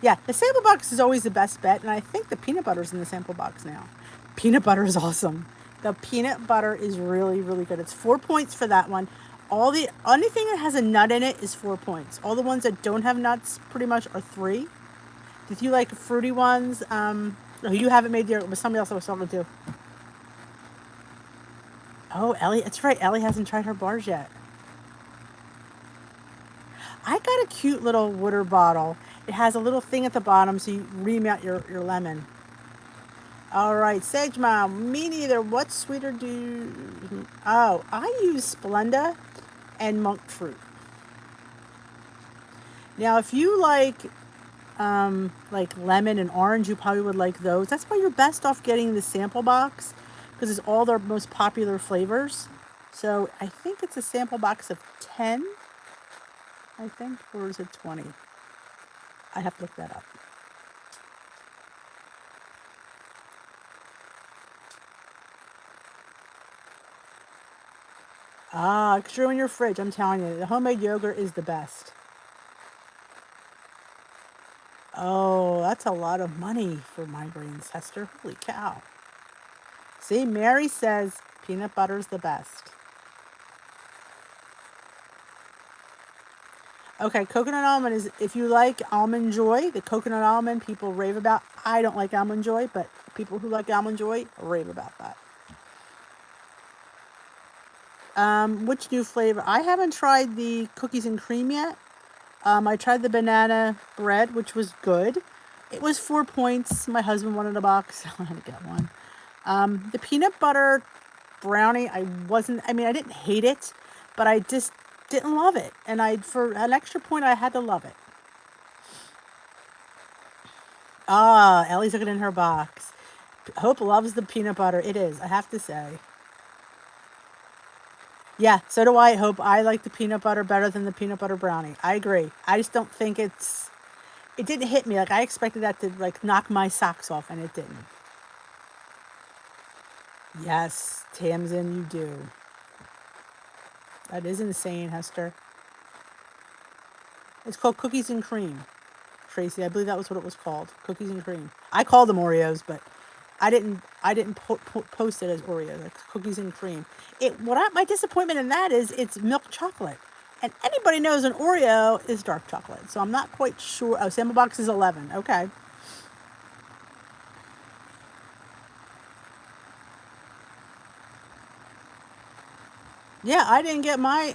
Yeah, the sample box is always the best bet, and I think the peanut butter's in the sample box now. Peanut butter is awesome. The peanut butter is really, really good. It's 4 points for that one. All the anything that has a nut in it is 4 points. All the ones that don't have nuts pretty much are 3. If you like fruity ones, oh, you haven't made your, but somebody else I was talking to. Oh, Ellie, that's right. Ellie hasn't tried her bars yet. I got a cute little water bottle. It has a little thing at the bottom so you ream out your lemon. All right, Sage Mom, me neither. What sweeter do you... Oh, I use Splenda and monk fruit. Now, if you like lemon and orange, you probably would like those. That's why you're best off getting the sample box because it's all their most popular flavors. So I think it's a sample box of 10, I think, or is it 20? I have to look that up. Ah, extra in your fridge. I'm telling you, the homemade yogurt is the best. Oh, that's a lot of money for migraines, Hester. Holy cow. See, Mary says peanut butter's the best. Okay, coconut almond is, if you like Almond Joy, the coconut almond people rave about. I don't like Almond Joy, but people who like Almond Joy rave about that. Which new flavor? I haven't tried the cookies and cream yet. I tried the banana bread, which was good. It was 4 points. My husband wanted a box, so I had to get one. The peanut butter brownie, I didn't hate it, but I just didn't love it. And for an extra point, I had to love it. Ah, Ellie's looking in her box. Hope loves the peanut butter. It is, I have to say. Yeah, so do I. Hope I like the peanut butter better than the peanut butter brownie. I agree. I just don't think it didn't hit me. Like, I expected that to, like, knock my socks off, and it didn't. Yes, Tamsin, you do. That is insane, Hester. It's called cookies and cream. Tracy, I believe that was what it was called. Cookies and cream. I called them Oreos, but I didn't post it as Oreos. It's cookies and cream. My disappointment in that is it's milk chocolate. And anybody knows an Oreo is dark chocolate. So I'm not quite sure. Oh, sample box is 11. Okay. Yeah, I didn't get my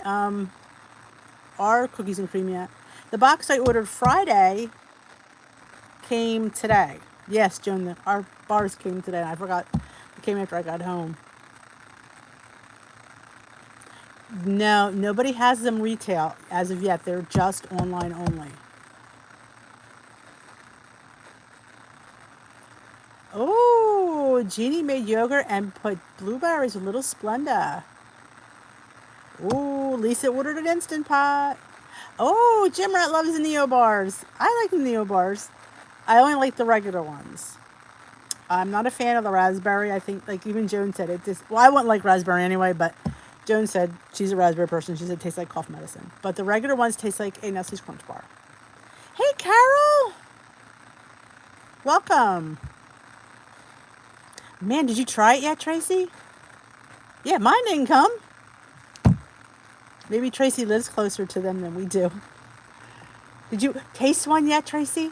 our cookies and cream yet. The box I ordered Friday came today. Yes, Joan, our bars came today. I forgot. It came after I got home. No, nobody has them retail as of yet. They're just online only. Oh, Jeannie made yogurt and put blueberries with little Splenda. Oh, Lisa ordered an Instant Pot. Oh, Jim Rat loves the Neo bars. I like the Neo bars. I only like the regular ones. I'm not a fan of the raspberry. I think, like even Joan said, it just, well, I wouldn't like raspberry anyway, but Joan said she's a raspberry person. She said it tastes like cough medicine. But the regular ones taste like a Nestle's Crunch bar. Hey, Carol. Welcome. Man, did you try it yet, Tracy? Yeah, mine didn't come. Maybe Tracy lives closer to them than we do. Did you taste one yet, Tracy?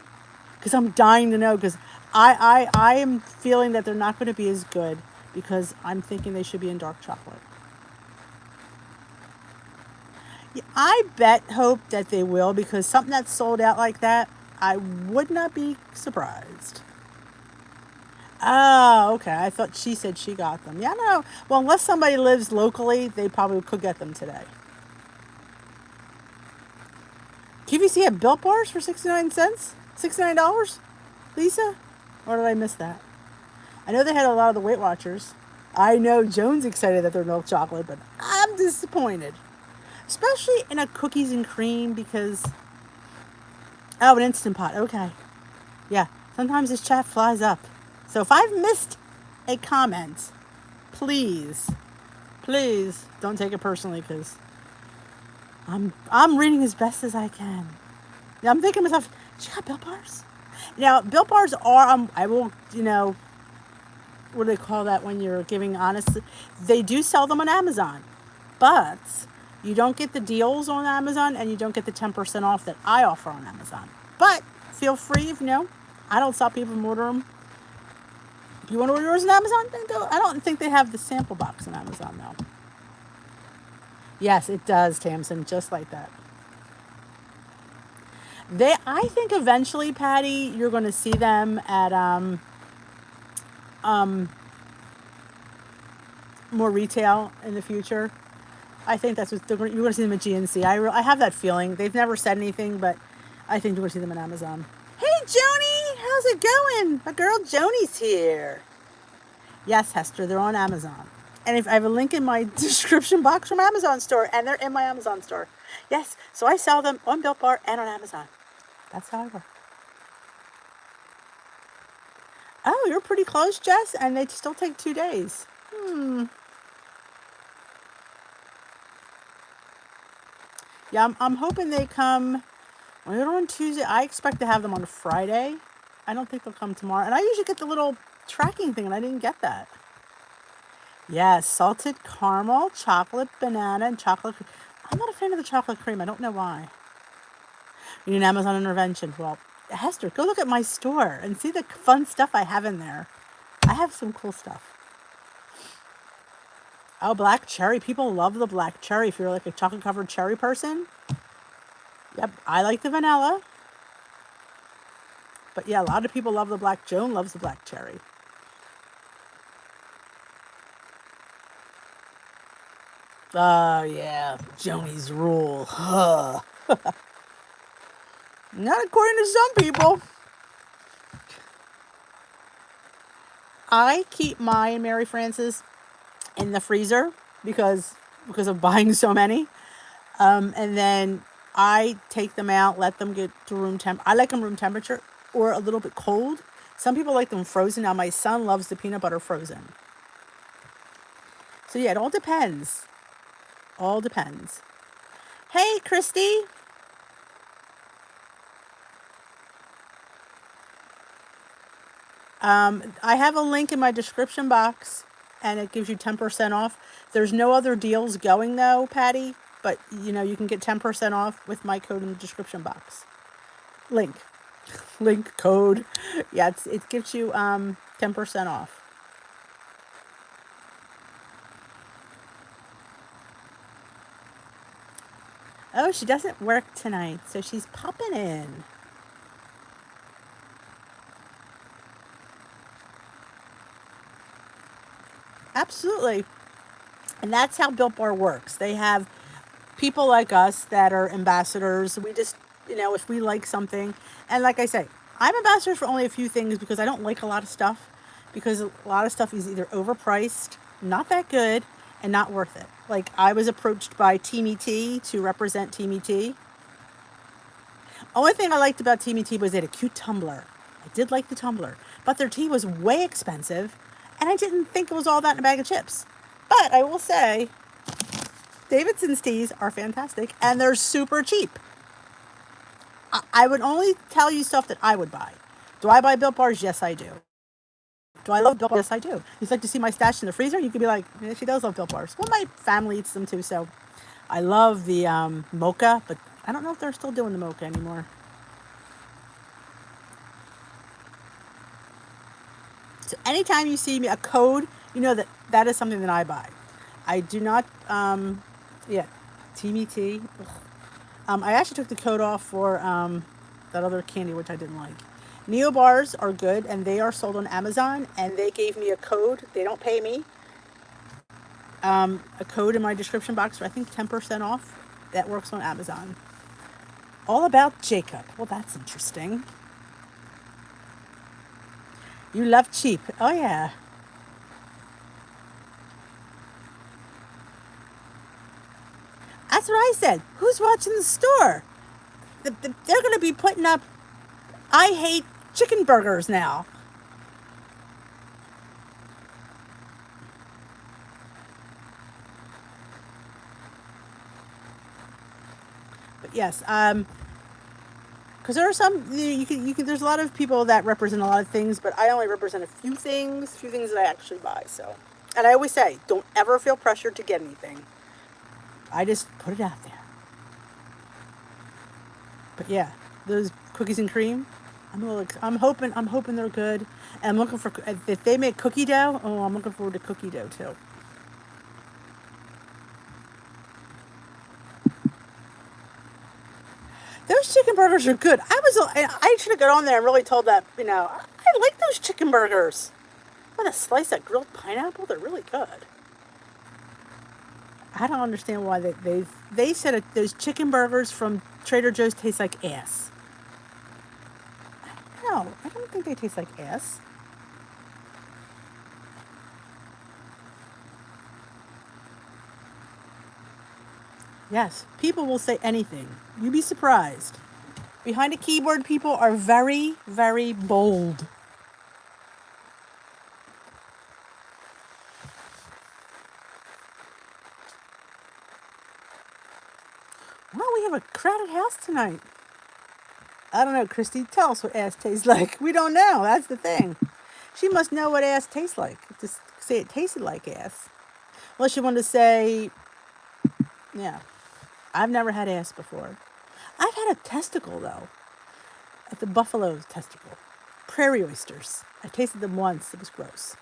Because I'm dying to know, because I am feeling that they're not going to be as good because I'm thinking they should be in dark chocolate. Yeah, I hope that they will, because something that's sold out like that, I would not be surprised. Oh, okay. I thought she said she got them. Yeah, no. Well, unless somebody lives locally, they probably could get them today. QVC had Built Bars for 69 cents? $69? Lisa? Or did I miss that? I know they had a lot of the Weight Watchers. I know Joan's excited that they're milk chocolate, but I'm disappointed. Especially in a cookies and cream because... Oh, an Instant Pot. Okay. Yeah. Sometimes this chat flies up. So if I've missed a comment, please don't take it personally, because I'm reading as best as I can. Yeah, I'm thinking to myself, she got Built Bars? Now, Built Bars are, I will, what do they call that when you're giving honest? They do sell them on Amazon, but you don't get the deals on Amazon and you don't get the 10% off that I offer on Amazon. But feel free, if I don't stop people from ordering them. If you want to order yours on Amazon, then go. I don't think they have the sample box on Amazon, though. Yes, it does, Tamsin, just like that. I think eventually, Patty, you're going to see them at um, more retail in the future. I think that's what you're going to see them at GNC. I have that feeling. They've never said anything, but I think you're going to see them at Amazon. Hey, Joni, how's it going? My girl Joni's here. Yes, Hester, they're on Amazon. And if I have a link in my description box from Amazon store, and they're in my Amazon store. Yes, so I sell them on Built Bar and on Amazon. That's how I work. Oh, you're pretty close, Jess, and they still take 2 days. Yeah, I'm hoping they come. When they're on Tuesday, I expect to have them on Friday. I don't think they'll come tomorrow. And I usually get the little tracking thing, and I didn't get that. Yes, salted caramel, chocolate, banana, and chocolate. I'm not a fan of the chocolate cream. I don't know why. You need an Amazon intervention. Well, Hester, go look at my store and see the fun stuff I have in there. I have some cool stuff. Oh, black cherry. People love the black cherry if you're like a chocolate-covered cherry person. Yep, I like the vanilla. But yeah, a lot of people love the black. Joan loves the black cherry. Oh, yeah. Joni's rule. Not according to some people. I keep mine, Mary Frances, in the freezer because of buying so many. And then I take them out, let them get to room temp. I like them room temperature or a little bit cold. Some people like them frozen. Now my son loves the peanut butter frozen. So yeah, it all depends. All depends. Hey, Christy. I have a link in my description box, and it gives you 10% off. There's no other deals going, though, Patty, but, you can get 10% off with my code in the description box. Link code. Yeah, it gives you 10% off. Oh, she doesn't work tonight, so she's popping in. Absolutely. And that's how Built Bar works. They have people like us that are ambassadors. We just, if we like something, and like I say, I'm ambassador for only a few things because I don't like a lot of stuff, because a lot of stuff is either overpriced, not that good, and not worth it. Like, I was approached by Teamy Tea to represent Teamy Tea. Only thing I liked about Teamy Tea was they had a cute tumbler. I did like the tumbler, but their tea was way expensive, and I didn't think it was all that in a bag of chips. But I will say, Davidson's teas are fantastic, and they're super cheap. I would only tell you stuff that I would buy. Do I buy Built Bars? Yes, I do. Do I love Built Bars? Yes, I do. You'd like to see my stash in the freezer? You could be like, yeah, she does love Built Bars. Well, my family eats them too, so I love the mocha, but I don't know if they're still doing the mocha anymore. So anytime you see me a code, you know that is something that I buy. I do not, Teamy Tea. I actually took the code off for that other candy, which I didn't like. Neo bars are good, and they are sold on Amazon, and they gave me a code. They don't pay me. A code in my description box for, I think, 10% off. That works on Amazon. All about Jacob. Well, that's interesting. You love cheap. Oh, yeah. That's what I said. Who's watching the store? They're going to be putting up, I hate chicken burgers now. But yes, Because there are some, there's a lot of people that represent a lot of things, but I only represent a few things that I actually buy. So, and I always say, don't ever feel pressured to get anything. I just put it out there. But yeah, those cookies and cream, I'm hoping they're good. And I'm looking for, if they make cookie dough, oh, I'm looking forward to cookie dough too. Those chicken burgers are good. I should have got on there and really told that, I like those chicken burgers. With a slice of grilled pineapple, they're really good. I don't understand why they said those chicken burgers from Trader Joe's taste like ass. No, I don't think they taste like ass. Yes, people will say anything. You'd be surprised. Behind a keyboard, people are very, very bold. Well, we have a crowded house tonight. I don't know, Christy. Tell us what ass tastes like. We don't know. That's the thing. She must know what ass tastes like. Just say it tasted like ass. Unless you want to say, yeah, I've never had ass before. I've had a testicle, though. At the buffalo testicle. Prairie oysters. I tasted them once. It was gross.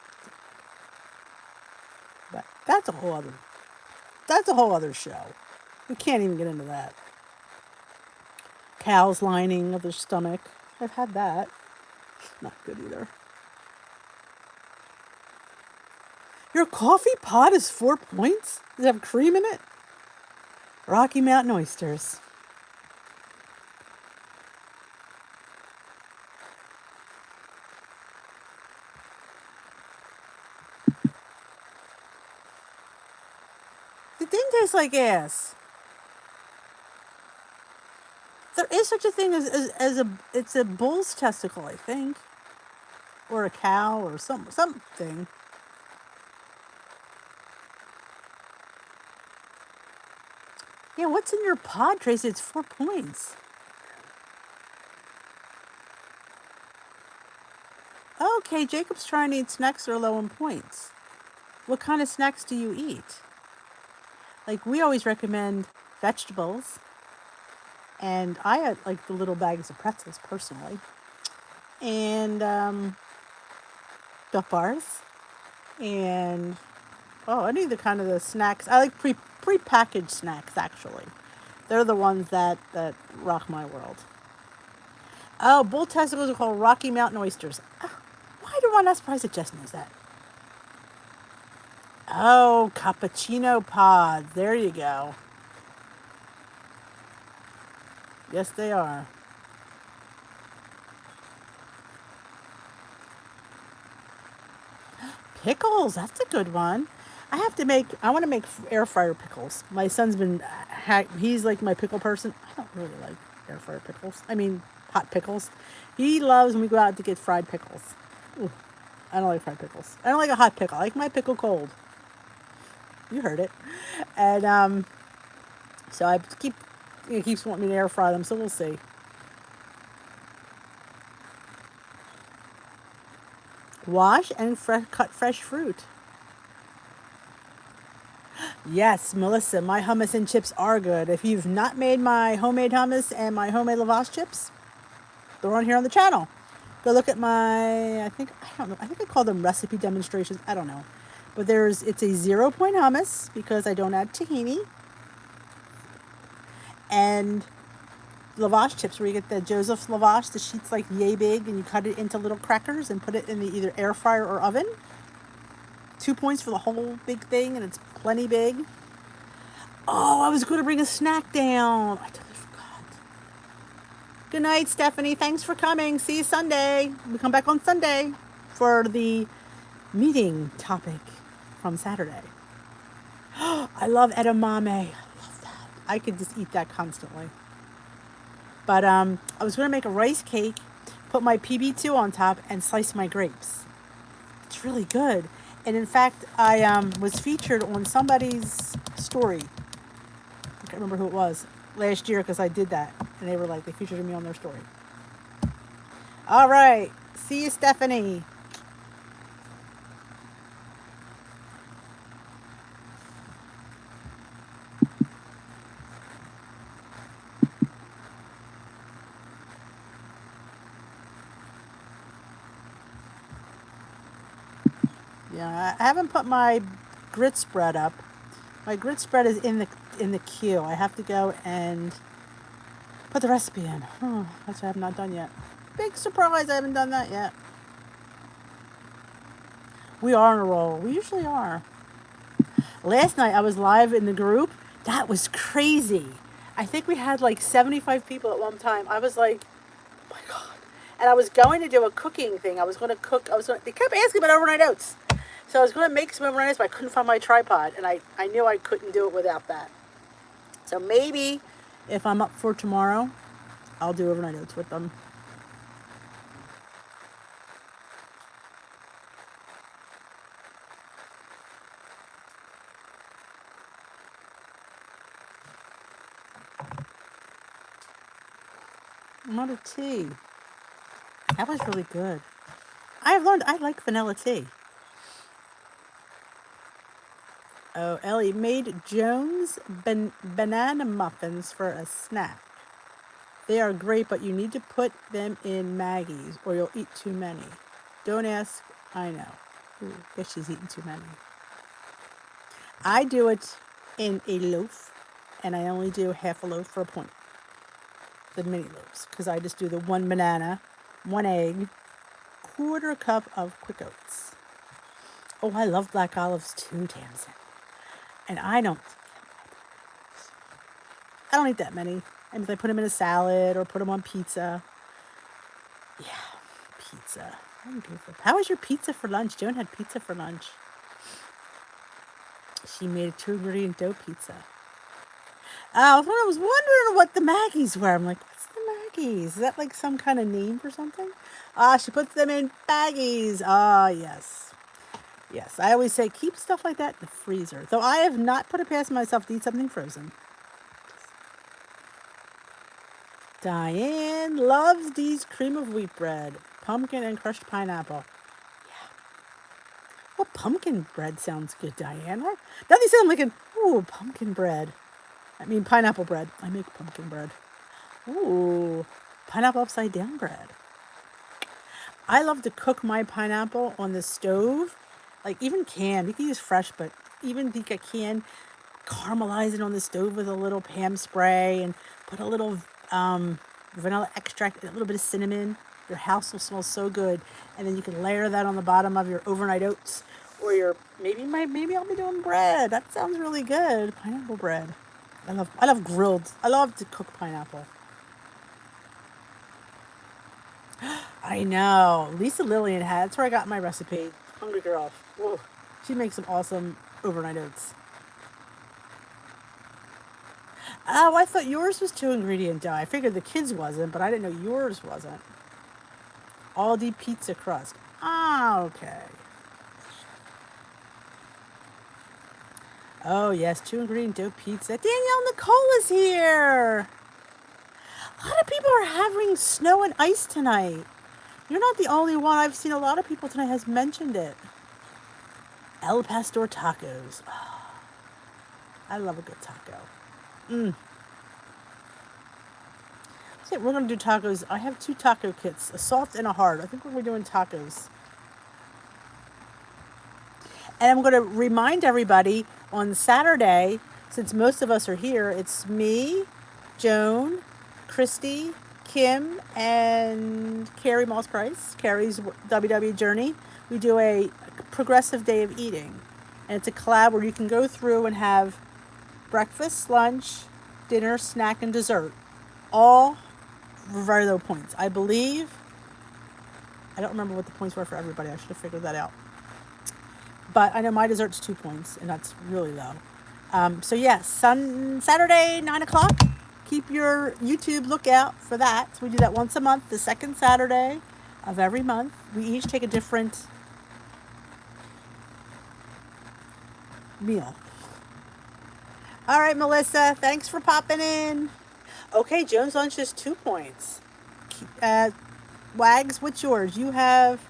But that's a whole other show. We can't even get into that. Cow's lining of their stomach. I've had that. Not good either. Your coffee pot is 4 points? Does it have cream in it? Rocky Mountain oysters. It didn't taste like ass. There is such a thing as it's a bull's testicle, I think. Or a cow or something. Yeah, what's in your pod, Tracy? It's 4 points. Okay, Jacob's trying to eat snacks that are low in points. What kind of snacks do you eat? Like, we always recommend vegetables. And I had, like, the little bags of pretzels, personally. And, Duck bars. And, any of the kind of the snacks. I like pre-packaged snacks, actually. They're the ones that rock my world. Oh, bull testicles are called Rocky Mountain oysters. Why do I not surprised that Jess knows that? Oh, cappuccino pods. There you go. Yes, they are. Pickles. That's a good one. I want to make air fryer pickles. My son's been, he's like my pickle person. I don't really like air fryer pickles. I mean, hot pickles. He loves when we go out to get fried pickles. Ooh, I don't like fried pickles. I don't like a hot pickle. I like my pickle cold. You heard it. And so he keeps wanting me to air fry them, so we'll see. Wash and cut fresh fruit. Yes, Melissa, my hummus and chips are good. If you've not made my homemade hummus and my homemade lavash chips, they're on here on the channel. Go look at I think I call them recipe demonstrations. I don't know. But it's a 0 point hummus because I don't add tahini. And lavash chips where you get the Joseph's lavash, the sheet's like yay big, and you cut it into little crackers and put it in the either air fryer or oven. 2 points for the whole big thing, and it's plenty big. Oh, I was going to bring a snack down. I totally forgot. Good night, Stephanie. Thanks for coming. See you Sunday. We come back on Sunday for the meeting topic from Saturday. I love edamame. I love that. I could just eat that constantly. But I was going to make a rice cake, put my PB2 on top, and slice my grapes. It's really good. And in fact, I was featured on somebody's story. I can't remember who it was. last year because I did that, and they were like, they featured me on their story. All right. See you, Stephanie. Yeah, I haven't put my grit spread up. My grit spread is in the queue. I have to go and put the recipe in. That's what I have not done yet. Big surprise, I haven't done that yet. We are on a roll. We usually are. Last night I was live in the group. That was crazy. I think we had like 75 people at one time. I was like, oh my God. And I was going to do a cooking thing. I was going to cook. They kept asking about overnight oats. So I was going to make some overnight oats, but I couldn't find my tripod. And I knew I couldn't do it without that. So maybe if I'm up for tomorrow, I'll do overnight oats with them. Not a tea. That was really good. I have learned I like vanilla tea. Oh, Ellie made Jones banana muffins for a snack. They are great, but you need to put them in Maggie's or you'll eat too many. Don't ask, I know. Ooh, guess she's eating too many. I do it in a loaf, and I only do half a loaf for a point. The mini loaves, because I just do the 1 banana, 1 egg, 1/4 cup of quick oats. Oh, I love black olives too, Tamsin. And I don't eat that many. And if I put them in a salad or put them on pizza. Yeah, pizza. How was your pizza for lunch? Joan had pizza for lunch. She made a 2-ingredient dough pizza. I was wondering what the Maggies were. I'm like, what's the Maggies? Is that like some kind of name for something? She puts them in baggies. Yes. Yes, I always say keep stuff like that in the freezer. Though I have not put it past myself to eat something frozen. Diane loves these cream of wheat bread, pumpkin and crushed pineapple. Yeah. Well, pumpkin bread sounds good, Diane. Now they sound like pumpkin bread. I mean pineapple bread. I make pumpkin bread. Ooh, pineapple upside down bread. I love to cook my pineapple on the stove. Like even canned. You can use fresh, but even think I can caramelize it on the stove with a little Pam spray and put a little vanilla extract, a little bit of cinnamon. Your house will smell so good. And then you can layer that on the bottom of your overnight oats or your maybe I'll be doing bread. That sounds really good. Pineapple bread. I love grilled. I love to cook pineapple. I know. Lisa Lillian that's where I got my recipe. Hungry girl. Whoa. She makes some awesome overnight oats. Oh, I thought yours was 2-ingredient dough. I figured the kids wasn't, but I didn't know yours wasn't. Aldi pizza crust. Okay. Oh, yes, 2-ingredient dough pizza. Danielle Nicole is here. A lot of people are having snow and ice tonight. You're not the only one. I've seen a lot of people tonight has mentioned it. El Pastor tacos. Oh, I love a good taco. So we're going to do tacos. I have 2 taco kits, a soft and a hard. I think we're doing tacos. And I'm going to remind everybody on Saturday, since most of us are here, it's me, Joan, Christy, Kim, and Carrie Moss Price, Carrie's WW Journey. We do a progressive day of eating. And it's a collab where you can go through and have breakfast, lunch, dinner, snack, and dessert. All very low points. I believe, I don't remember what the points were for everybody. I should have figured that out. But I know my dessert's 2 points, and that's really low. So yes, Saturday, 9 o'clock. Keep your YouTube lookout for that. So we do that once a month, the second Saturday of every month. We each take a different meal. All right, Melissa, thanks for popping in. Okay, Jones Lunch is 2 points. Wags, what's yours? You have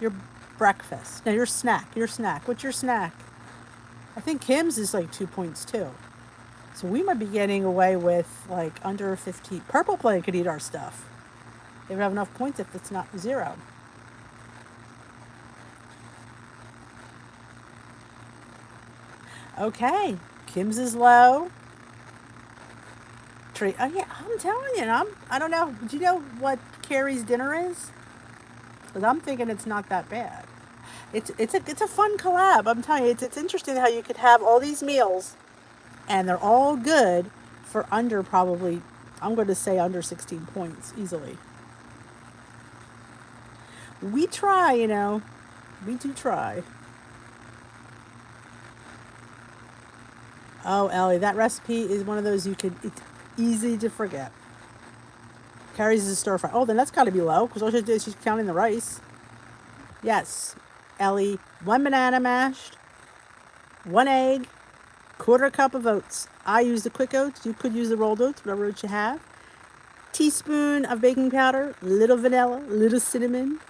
your breakfast. No, your snack. Your snack. What's your snack? I think Kim's is like 2 points too. So we might be getting away with like under 15. Purple Plane could eat our stuff. They would have enough points if it's not 0. Okay, Kim's is low. Oh yeah, I'm telling you, I don't know. Do you know what Carrie's dinner is? Because I'm thinking it's not that bad. It's a fun collab. I'm telling you, it's interesting how you could have all these meals, and they're all good for under probably, I'm going to say under 16 points easily. We try, we do try. Oh, Ellie, that recipe is one of those it's easy to forget. Carrie's is a stir fry. Oh, then that's got to be low because all she did is she's counting the rice. Yes, Ellie, 1 banana mashed, 1 egg, 1/4 cup of oats. I use the quick oats. You could use the rolled oats, whatever oats you have. Teaspoon of baking powder, little vanilla, little cinnamon.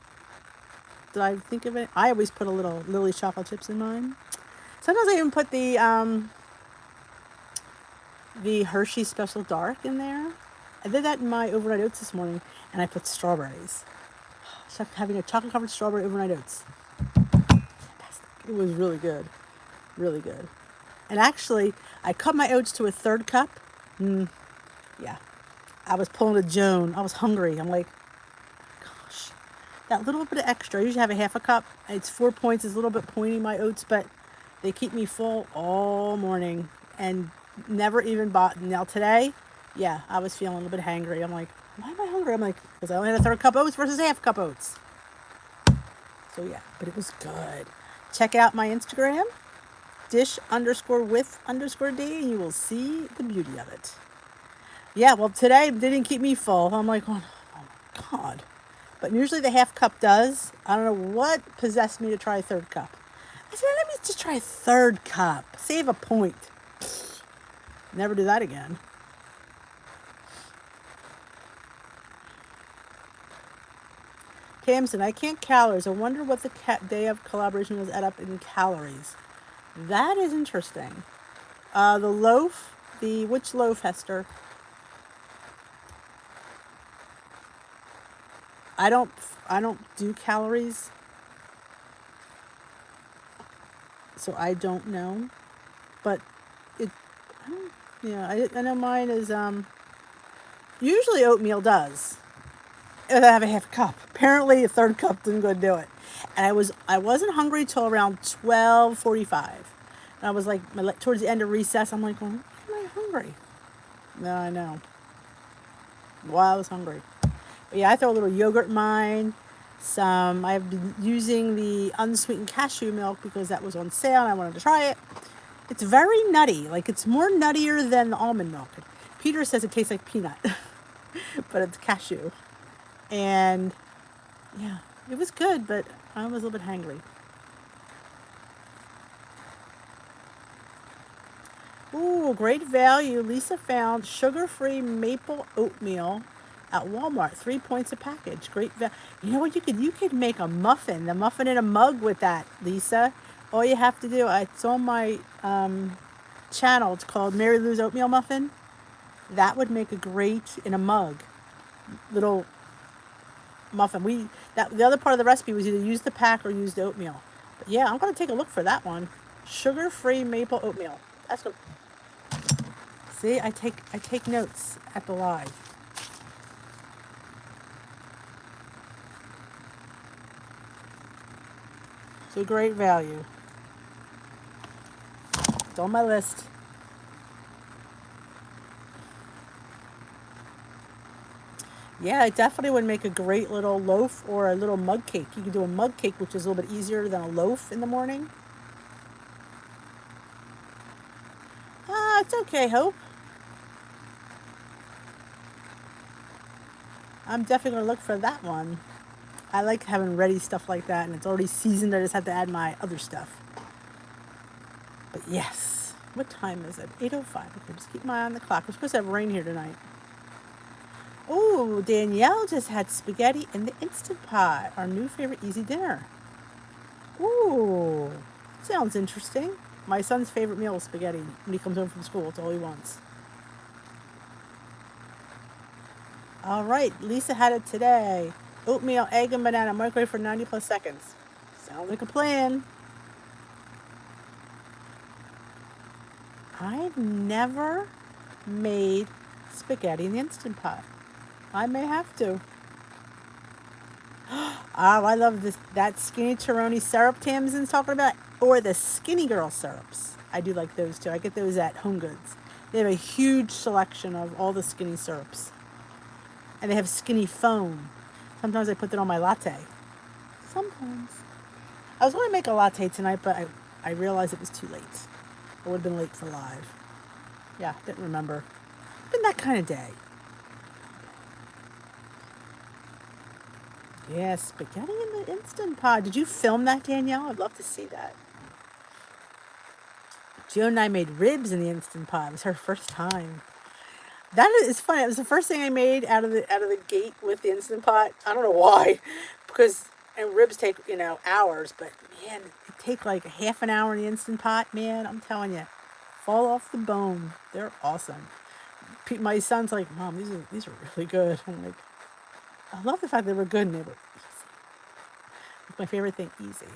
Did I think of it? I always put a little Lily's chocolate chips in mine. Sometimes I even put the Hershey Special Dark in there. I did that in my overnight oats this morning, and I put strawberries. It's like having a chocolate-covered strawberry overnight oats. Fantastic. It was really good. Really good. And actually, I cut my oats to a 1/3 cup. Yeah. I was pulling a Joan. I was hungry. I'm like, gosh, that little bit of extra. I usually have a 1/2 cup. It's 4 points. It's a little bit pointy, my oats, but they keep me full all morning and never even bought. Now today, yeah, I was feeling a little bit hangry. I'm like, why am I hungry? I'm like, because I only had a 1/3 cup oats versus a 1/2 cup oats. So yeah, but it was good. Check out my Instagram, dish_with_d, and you will see the beauty of it. Yeah, well, today they didn't keep me full. I'm like, oh my God. But usually the 1/2 cup does. I don't know what possessed me to try a 1/3 cup. I said, let me just try a 1/3 cup. Save a point. Never do that again. Tamsin, I can't calories. I wonder what the day of collaboration was add up in calories. That is interesting. The loaf, which loaf, Hester? I don't do calories, so I don't know. But I know mine is usually oatmeal does. If I have a 1/2 cup. Apparently a 1/3 cup didn't go do it. And I wasn't hungry till around 12:45. And I was like towards the end of recess, I'm like, well, why am I hungry? No, I know. Well, I was hungry. But yeah, I throw a little yogurt in mine. I've been using the unsweetened cashew milk because that was on sale and I wanted to try it. It's very nutty. Like, it's more nuttier than the almond milk. Peter says it tastes like peanut, but it's cashew. And yeah, it was good, but I was a little bit hangry. Ooh, great value. Lisa found sugar-free maple oatmeal at Walmart. 3 points a package. Great value. You know what? You could make a muffin. The muffin in a mug with that, Lisa. All you have to do, it's on my channel. It's called Mary Lou's Oatmeal Muffin. That would make a great in a mug little muffin. The other part of the recipe was either use the pack or use the oatmeal. But yeah, I'm gonna take a look for that one. Sugar-free maple oatmeal. That's good. See, I take notes at the live. So great value. It's on my list. Yeah, it definitely would make a great little loaf or a little mug cake. You could do a mug cake, which is a little bit easier than a loaf in the morning. It's okay, Hope. I'm definitely going to look for that one. I like having ready stuff like that, and it's already seasoned. I just have to add my other stuff. But yes. What time is it? 8:05. Okay, just keep my eye on the clock. We're supposed to have rain here tonight. Oh, Danielle just had spaghetti in the Instant Pot, our new favorite easy dinner. Ooh, sounds interesting. My son's favorite meal is spaghetti when he comes home from school. It's all he wants. All right, Lisa had it today. Oatmeal, egg, and banana, microwave for 90 plus seconds. Sounds like a plan. I've never made spaghetti in the Instant Pot. I may have to. Oh, I love that skinny Toroni syrup Tamsin's talking about, or the Skinny Girl syrups. I do like those too. I get those at Home Goods. They have a huge selection of all the skinny syrups. And they have skinny foam. Sometimes I put that on my latte. Sometimes. I was going to make a latte tonight, but I realized it was too late. I would have been late for live. Yeah, didn't remember. Been that kind of day. Yeah, spaghetti in the Instant Pot. Did you film that, Danielle? I'd love to see that. Joan and I made ribs in the Instant Pot. It was her first time. That is funny. It was the first thing I made out of the gate with the Instant Pot. I don't know why, and ribs take hours, but man, it take like a half an hour in the Instant Pot. Man, I'm telling you, fall off the bone. They're awesome. My son's like, Mom, these are really good. I'm like, I love the fact they were good and they were easy. It's my favorite thing, easy.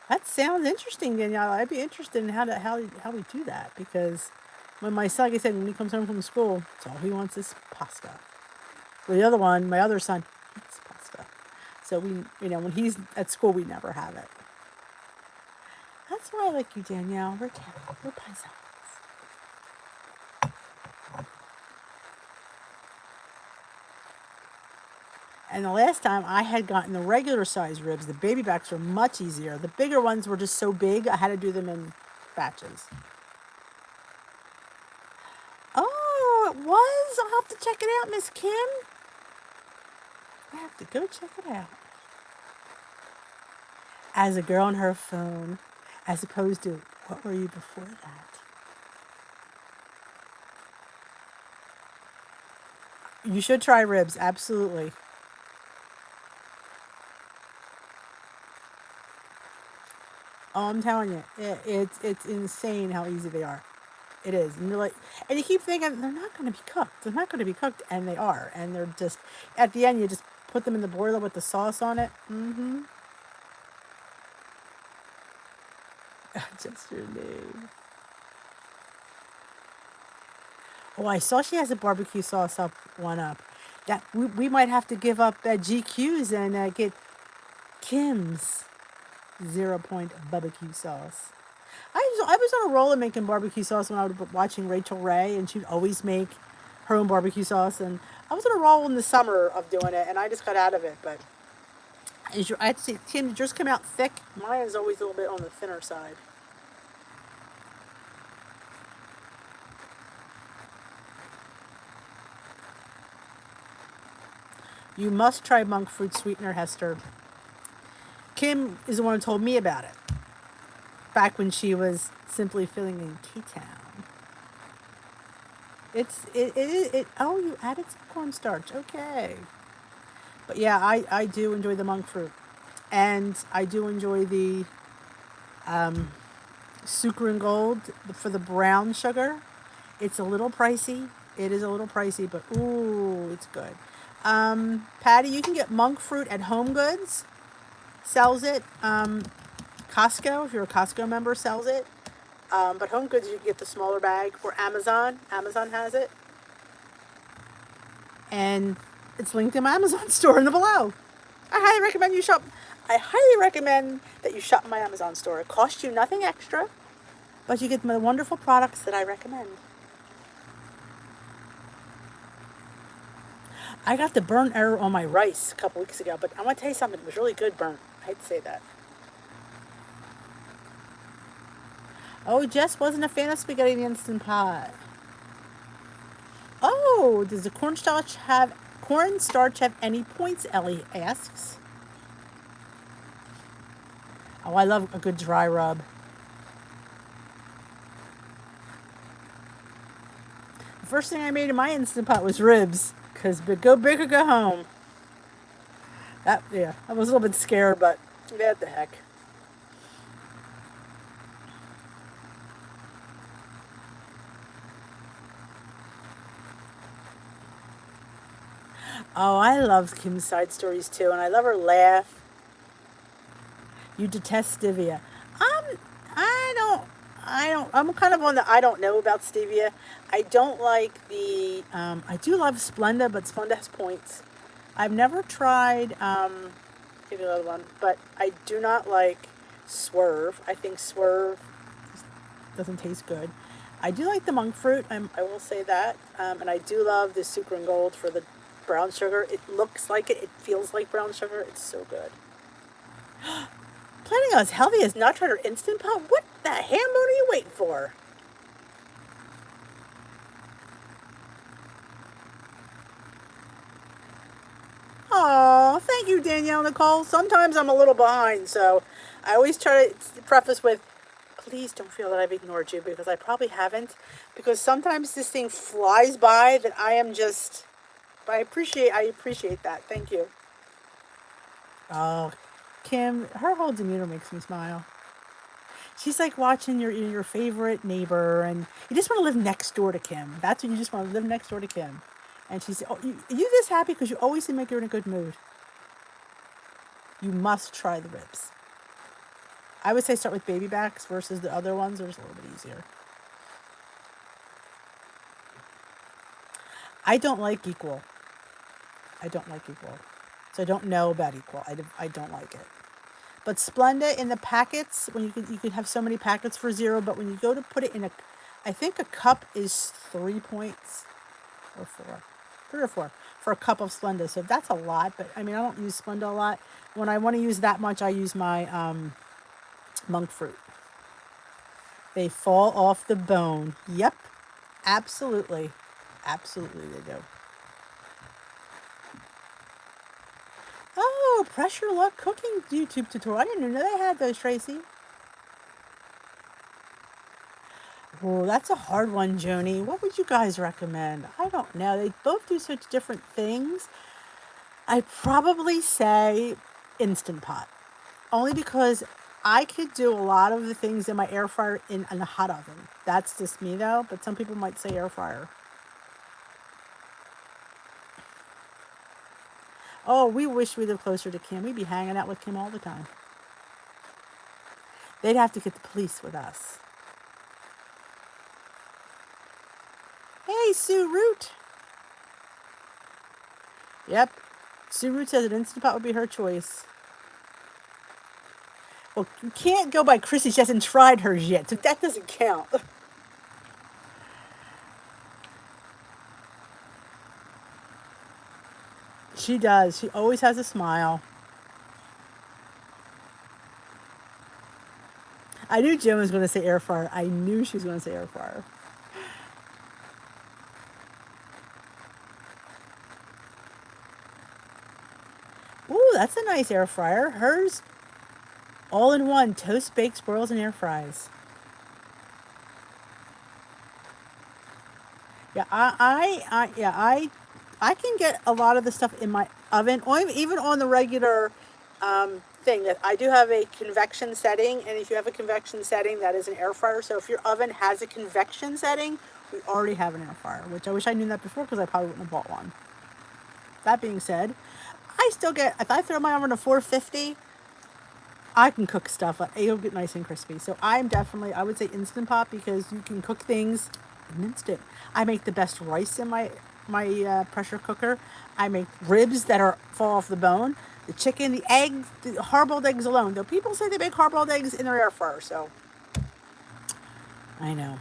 That sounds interesting, Danielle. I'd be interested in how we do that, because when my son, like I said, when he comes home from school, it's all he wants is pasta. Well, the other one, my other son, eats pasta. So when he's at school, we never have it. That's why I like you, Danielle. We're paisans. And the last time I had gotten the regular size ribs, the baby backs were much easier. The bigger ones were just so big, I had to do them in batches. Oh, it was? I'll have to check it out, Miss Kim. I have to go check it out. As a girl on her phone, as opposed to, what were you before that? You should try ribs, absolutely. Oh, I'm telling you, it's insane how easy they are. It is, and you're like, and you keep thinking they're not going to be cooked. They're not going to be cooked, and they are, and they're just at the end. You just put them in the boiler with the sauce on it. Mm-hmm. Just your name. Oh, I saw she has a barbecue sauce one up. That we might have to give up GQ's and get Kim's 0 point barbecue sauce. I was on a roll of making barbecue sauce when I was watching Rachel Ray, and she'd always make her own barbecue sauce. And I was on a roll in the summer of doing it, and I just got out of it. But I had to say, Tim, did yours come out thick? Mine is always a little bit on the thinner side. You must try monk fruit sweetener, Hester. Kim is the one who told me about it back when she was simply filling in K-Town. Oh, you added some cornstarch. Okay. But yeah, I do enjoy the monk fruit. And I do enjoy the Sucre and Gold for the brown sugar. It's a little pricey. It is a little pricey, but ooh, it's good. Patty, you can get monk fruit at Home Goods. Sells it. Costco, if you're a Costco member, sells it. But Home Goods, you can get the smaller bag. Or Amazon. Amazon has it. And it's linked in my Amazon store in the below. I highly recommend that you shop in my Amazon store. It costs you nothing extra, but you get the wonderful products that I recommend. I got the burnt error on my rice a couple weeks ago, but I want to tell you something. It was really good burnt. I hate to say that. Oh, Jess wasn't a fan of spaghetti in the Instant Pot. Oh, does the cornstarch have any points? Ellie asks. Oh, I love a good dry rub. The first thing I made in my Instant Pot was ribs, because go big or go home. Yeah, I was a little bit scared, but what the heck. Oh, I love Kim's side stories too, and I love her laugh. You detest stevia. Um, I don't. I'm kind of on the I don't know about stevia. I don't like the. I do love Splenda, but Splenda has points. I've never tried. Give you another one, but I do not like Swerve. I think Swerve doesn't taste good. I do like the monk fruit. I will say that, and I do love the sucre and gold for the brown sugar. It looks like it. It feels like brown sugar. It's so good. Planning on as healthy as nut or Instant Pot? What the ham bone are you waiting for? Oh, thank you, Danielle Nicole. Sometimes I'm a little behind, so I always try to preface with, please don't feel that I've ignored you, because I probably haven't. Because sometimes this thing flies by that I am just. But I appreciate that. Thank you. Oh, Kim, her whole demeanor makes me smile. She's like watching your favorite neighbor, and you just want to live next door to Kim. That's what you just want to live next door to Kim. And she's, oh, you this happy because you always seem like you're in a good mood. You must try the ribs. I would say start with baby backs versus the other ones. They're just a little bit easier. I don't like equal. I don't like equal. So I don't know about equal. I don't like it. But Splenda in the packets, when you could have so many packets for $0, but when you go to put it in I think a cup is 3 points or 4, 3 or 4 for a cup of Splenda. So that's a lot, but I mean, I don't use Splenda a lot. When I want to use that much, I use my monk fruit. They fall off the bone. Yep, absolutely. Absolutely they do. Oh, Pressure Luck cooking YouTube tutorial. I didn't know they had those, Tracy. Oh, that's a hard one, Joni. What would you guys recommend? I don't know. They both do such different things. I'd probably say Instant Pot. Only because I could do a lot of the things in my air fryer in a hot oven. That's just me, though. But some people might say air fryer. Oh, we wish we lived closer to Kim. We'd be hanging out with Kim all the time. They'd have to get the police with us. Hey, Sue Root. Yep. Sue Root says an Instant Pot would be her choice. Well, you can't go by Chrissy. She hasn't tried hers yet, so that doesn't count. She does. She always has a smile. I knew Jim was going to say air fryer. I knew she was going to say air fryer. Ooh, that's a nice air fryer. Hers, all in one, toast, baked, broils, and air fries. Yeah, I can get a lot of the stuff in my oven, or even on the regular thing. That I do have a convection setting, and if you have a convection setting, that is an air fryer. So if your oven has a convection setting, we already have an air fryer, which I wish I knew that before, because I probably wouldn't have bought one. That being said, I still get, if I throw my oven to 450, I can cook stuff. It'll get nice and crispy. So I'm definitely, I would say Instant Pot, because you can cook things in an instant. I make the best rice in my pressure cooker. I make ribs that fall off the bone. The chicken, the eggs, the hard-boiled eggs alone. Though people say they make hard-boiled eggs in their air fryer, so I know.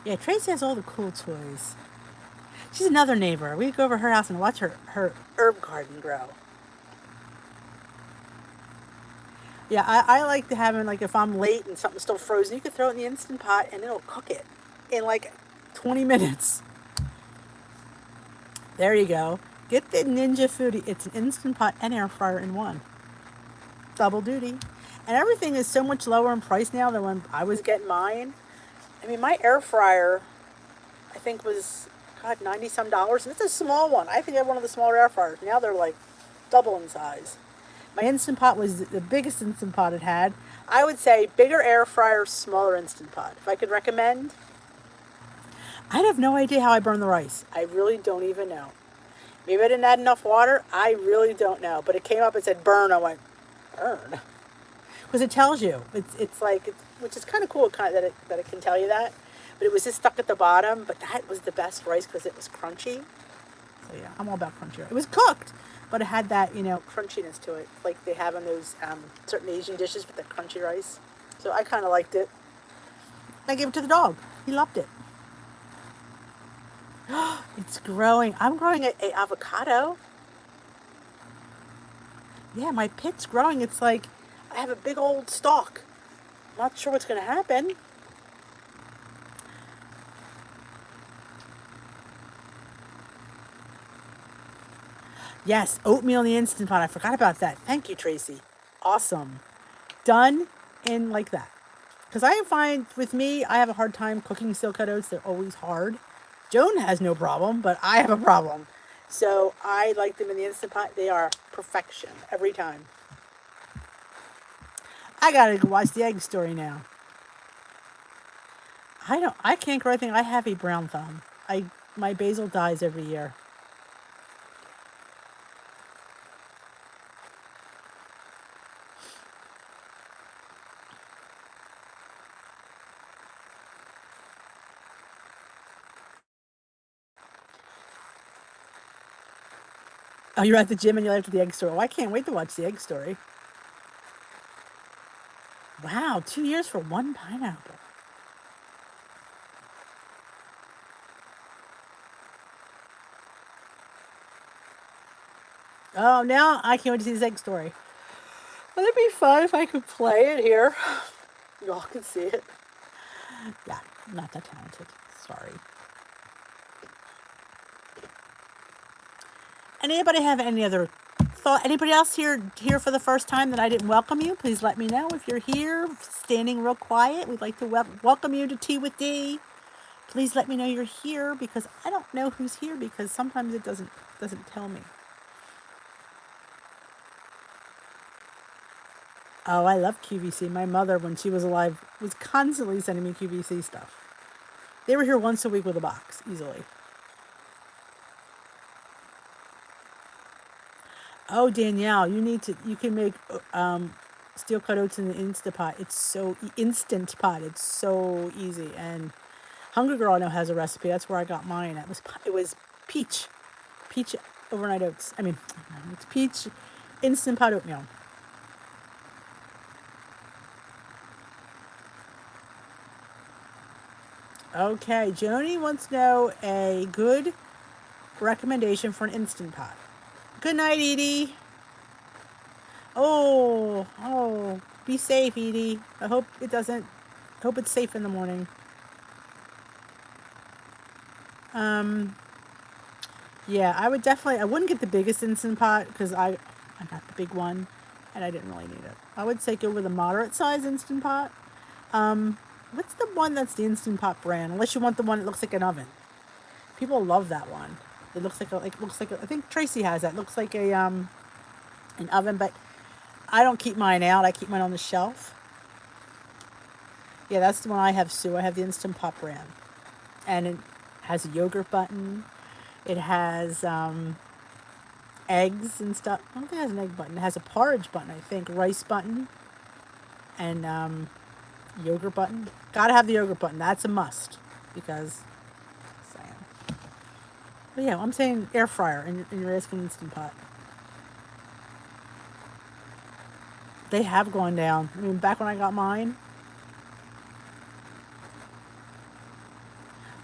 Yeah, Tracy has all the cool toys. She's another neighbor. We go over her house and watch her herb garden grow. Yeah, I like to have it, like, if I'm late and something's still frozen, you can throw it in the Instant Pot and it'll cook it in like 20 minutes. There you go. Get the Ninja Foodie. It's an Instant Pot and air fryer in one. Double duty. And everything is so much lower in price now than when I was getting mine. I mean, my air fryer, I think was, God, 90 some dollars. And it's a small one. I think I have one of the smaller air fryers. Now they're like double in size. My Instant Pot was the biggest Instant Pot it had. I would say bigger air fryer, smaller Instant Pot. If I could recommend, I have no idea how I burned the rice. I really don't even know. Maybe I didn't add enough water. I really don't know. But it came up and said burn. I went, burn? Because it tells you. It's like, which is kind of cool that it can tell you that. But it was just stuck at the bottom. But that was the best rice because it was crunchy. So yeah, I'm all about crunchy rice. It was cooked, but it had that, crunchiness to it. Like they have in those certain Asian dishes with the crunchy rice. So I kind of liked it. I gave it to the dog. He loved it. It's growing. I'm growing a avocado. Yeah, my pit's growing. It's like I have a big old stalk. I'm not sure what's going to happen. Yes, oatmeal in the Instant Pot. I forgot about that. Thank you, Tracy. Awesome. Done in like that. Because I find with me, I have a hard time cooking steel-cut oats. They're always hard. Joan has no problem, but I have a problem. So I like them in the Instant Pot. They are perfection every time. I gotta go watch the Egg Story now. I can't grow anything. I have a brown thumb. My basil dies every year. Oh, you're at the gym and you're after the Egg Story. Oh, I can't wait to watch the Egg Story. Wow, 2 years for one pineapple. Oh, now I can't wait to see this Egg Story. Would it be fun if I could play it here? Y'all can see it. Yeah, I'm not that talented. Sorry. Anybody have any other thought? Anybody else here for the first time that I didn't welcome you? Please let me know. If you're here, standing real quiet, we'd like to welcome you to Tea with D. Please let me know you're here because I don't know who's here because sometimes it doesn't tell me. Oh, I love QVC. My mother, when she was alive, was constantly sending me QVC stuff. They were here once a week with a box, easily. Oh, Danielle, you can make steel cut oats in the Instant Pot. It's so easy. And Hungry Girl I know has a recipe. That's where I got mine. It was peach overnight oats. It's peach Instant Pot oatmeal. Okay, Joni wants to know a good recommendation for an Instant Pot. Good night, Edie. Oh, be safe, Edie. I hope it's safe in the morning. Yeah, I wouldn't get the biggest Instant Pot because I got the big one and I didn't really need it. I would say go with a moderate size Instant Pot. What's the one that's the Instant Pot brand? Unless you want the one that looks like an oven. People love that one. It looks like I think Tracy has that. It looks like an oven, but I don't keep mine out. I keep mine on the shelf. Yeah, that's the one I have, Sue. I have the Instant Pot brand. And it has a yogurt button. It has eggs and stuff. I don't think it has an egg button. It has a porridge button, I think. Rice button. And yogurt button. Gotta have the yogurt button. That's a must. Because, but yeah, I'm saying air fryer and you're asking Instant Pot. They have gone down. Back when I got mine.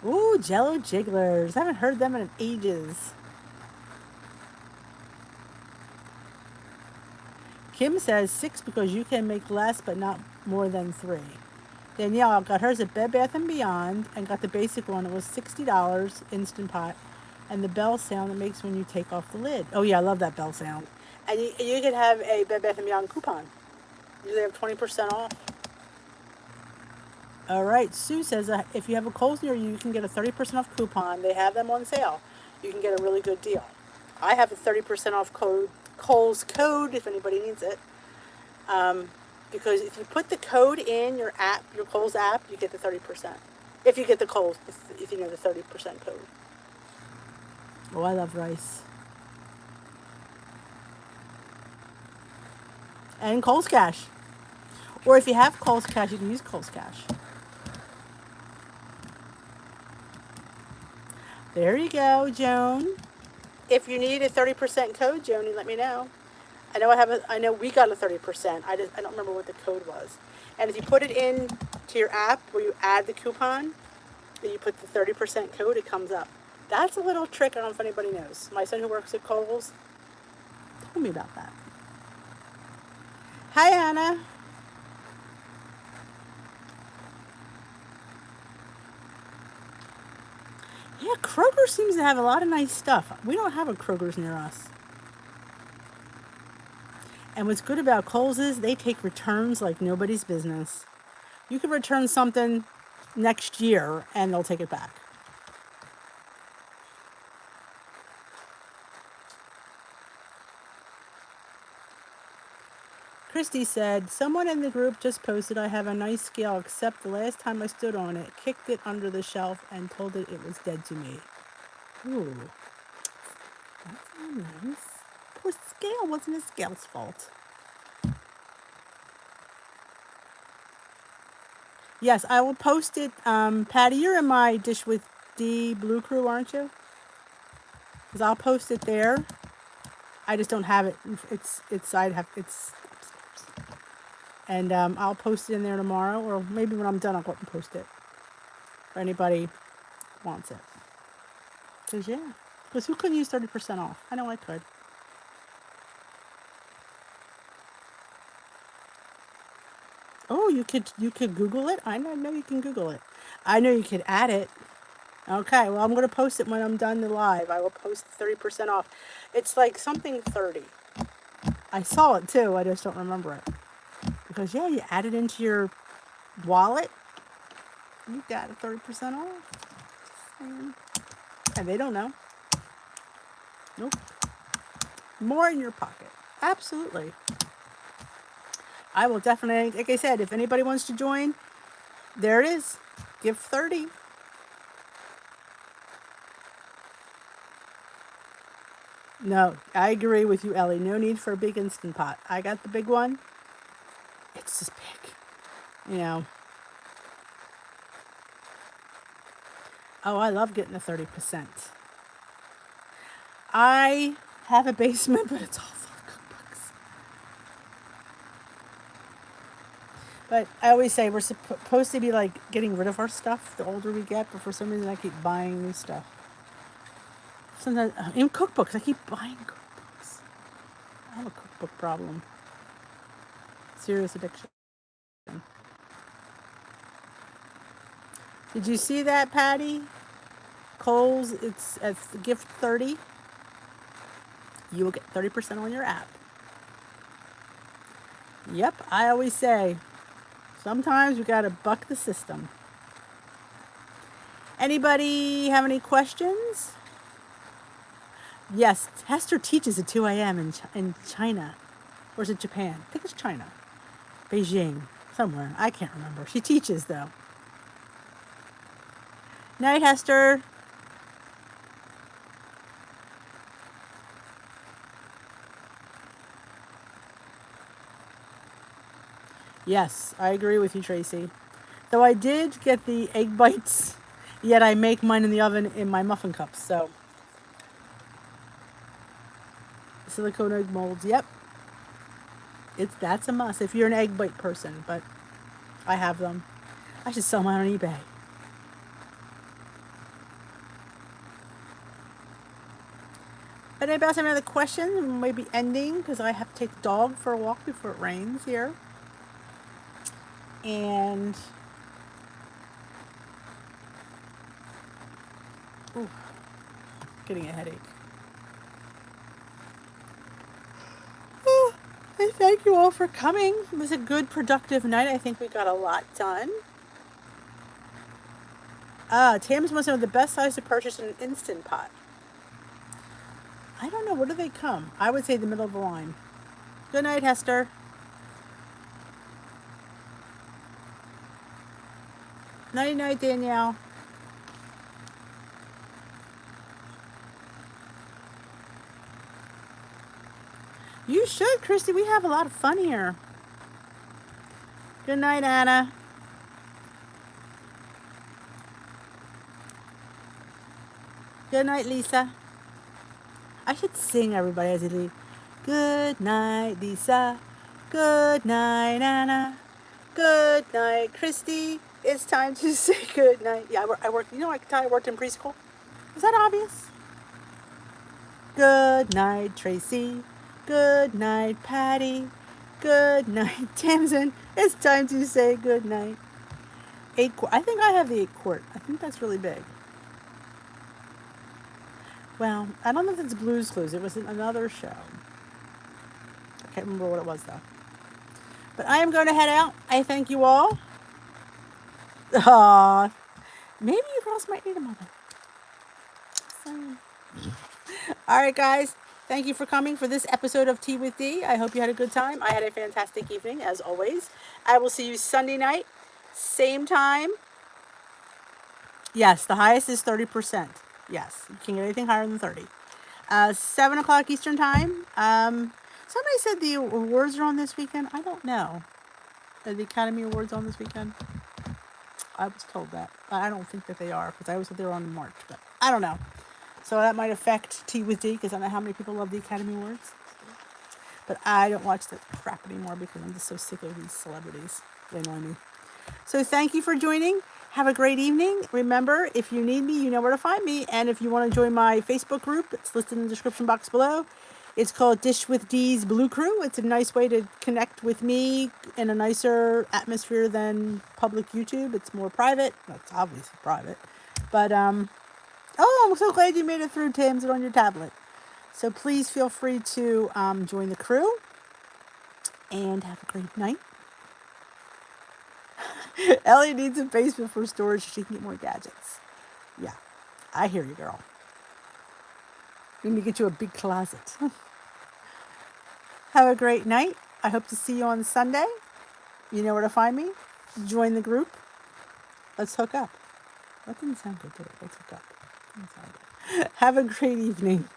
Ooh, Jello Jigglers. I haven't heard them in ages. Kim says 6 because you can make less but not more than 3. Danielle got hers at Bed Bath & Beyond and got the basic one. It was $60 Instant Pot. And the bell sound it makes when you take off the lid. Oh yeah, I love that bell sound. And you can have a Bed Bath & Beyond coupon. Usually have 20% off. All right, Sue says if you have a Kohl's near you, you can get a 30% off coupon. They have them on sale. You can get a really good deal. I have a 30% off Kohl's code if anybody needs it. Because if you put the code in your app, your Kohl's app, you get the 30%. If you get the Kohl's, if you know the 30% code. Oh, I love rice. And Kohl's Cash. Or if you have Kohl's Cash, you can use Kohl's Cash. There you go, Joan. If you need a 30% code, Joni, let me know. I know we got a 30%. I don't remember what the code was. And if you put it in to your app where you add the coupon, and you put the 30% code, it comes up. That's a little trick. I don't know if anybody knows. My son who works at Kohl's told me about that. Hi, Anna. Yeah, Kroger seems to have a lot of nice stuff. We don't have a Kroger's near us. And what's good about Kohl's is they take returns like nobody's business. You can return something next year and they'll take it back. Christy said, someone in the group just posted I have a nice scale, except the last time I stood on it, kicked it under the shelf and told it it was dead to me. Ooh, that's not nice. Poor scale, wasn't the scale's fault. Yes, I will post it. Patty, you're in my Dish with D Blue Crew, aren't you? Because I'll post it there. I just don't have it. It's and I'll post it in there tomorrow, or maybe when I'm done, I'll go up and post it for anybody who wants it. Because who couldn't use 30% off? I know I could. Oh, you could Google it? I know you can Google it. I know you could add it. Okay, well, I'm going to post it when I'm done the live. I will post 30% off. It's like something 30. I saw it too. I just don't remember it. Because, yeah, you add it into your wallet. You got a 30% off. And they don't know. Nope. More in your pocket. Absolutely. I will definitely, like I said, if anybody wants to join, there it is. Give 30. No, I agree with you, Ellie. No need for a big Instant Pot. I got the big one. It's just big. You know. Oh, I love getting the 30%. I have a basement, but it's all full of cookbooks. But I always say we're supposed to be like getting rid of our stuff the older we get, but for some reason I keep buying new stuff. Sometimes in cookbooks, I keep buying cookbooks. I have a cookbook problem. Serious addiction. Did you see that, Patty? Kohl's, it's at gift 30. You will get 30% on your app. Yep, I always say, sometimes you gotta buck the system. Anybody have any questions? Yes, Hester teaches at 2 a.m. in China. Or is it Japan? I think it's China. Beijing. Somewhere. I can't remember. She teaches, though. Night, Hester. Yes, I agree with you, Tracy. Though I did get the egg bites, yet I make mine in the oven in my muffin cups, so. Silicone egg molds, yep. That's a must if you're an egg bite person, but I have them. I should sell mine on eBay. But anybody else have any other questions? We might be ending because I have to take the dog for a walk before it rains here. And ooh. getting a headache. Oh, I thank you all for coming. It was a good, productive night. I think we got a lot done. Tam's must have the best size to purchase an Instant Pot. I don't know. Where do they come? I would say the middle of the line. Good night, Hester. Nighty night, Danielle. You should, Christy. We have a lot of fun here. Good night, Anna. Good night, Lisa. I should sing, everybody, as I leave. Good night, Lisa. Good night, Anna. Good night, Christy. It's time to say good night. Yeah, I worked. You know, I worked in preschool. Is that obvious? Good night, Tracy. Good night, Patty. Good night, Tamsin. It's time to say good night. 8 quart. I think I have the 8 quart. I think that's really big. Well, I don't know if it's Blue's Clues. It was in another show. I can't remember what it was, though. But I am going to head out. I thank you all. Maybe Ross might need a moment. All right, guys. Thank you for coming for this episode of Tea with D. I hope you had a good time. I had a fantastic evening, as always. I will see you Sunday night, same time. Yes, the highest is 30%. Yes, you can't get anything higher than 30. 7 o'clock Eastern time. Somebody said the awards are on this weekend. I don't know. Are the Academy Awards on this weekend? I was told that. I don't think that they are, because I always thought they were on in March, but I don't know. So that might affect Tea with D, because I don't know how many people love the Academy Awards. But I don't watch that crap anymore, because I'm just so sick of these celebrities. They annoy me. So thank you for joining. Have a great evening. Remember, if you need me, you know where to find me. And if you want to join my Facebook group, it's listed in the description box below. It's called Dish with D's Blue Crew. It's a nice way to connect with me in a nicer atmosphere than public YouTube. It's more private. Well, it's obviously private. But, I'm so glad you made it through, Tamsin, on your tablet. So please feel free to join the crew. And have a great night. Ellie needs a basement for storage so she can get more gadgets. Yeah, I hear you, girl. We need to get you a big closet. Have a great night. I hope to see you on Sunday. You know where to find me. Join the group. Let's hook up. That didn't sound good, did it? Let's hook up. Didn't sound good. Have a great evening.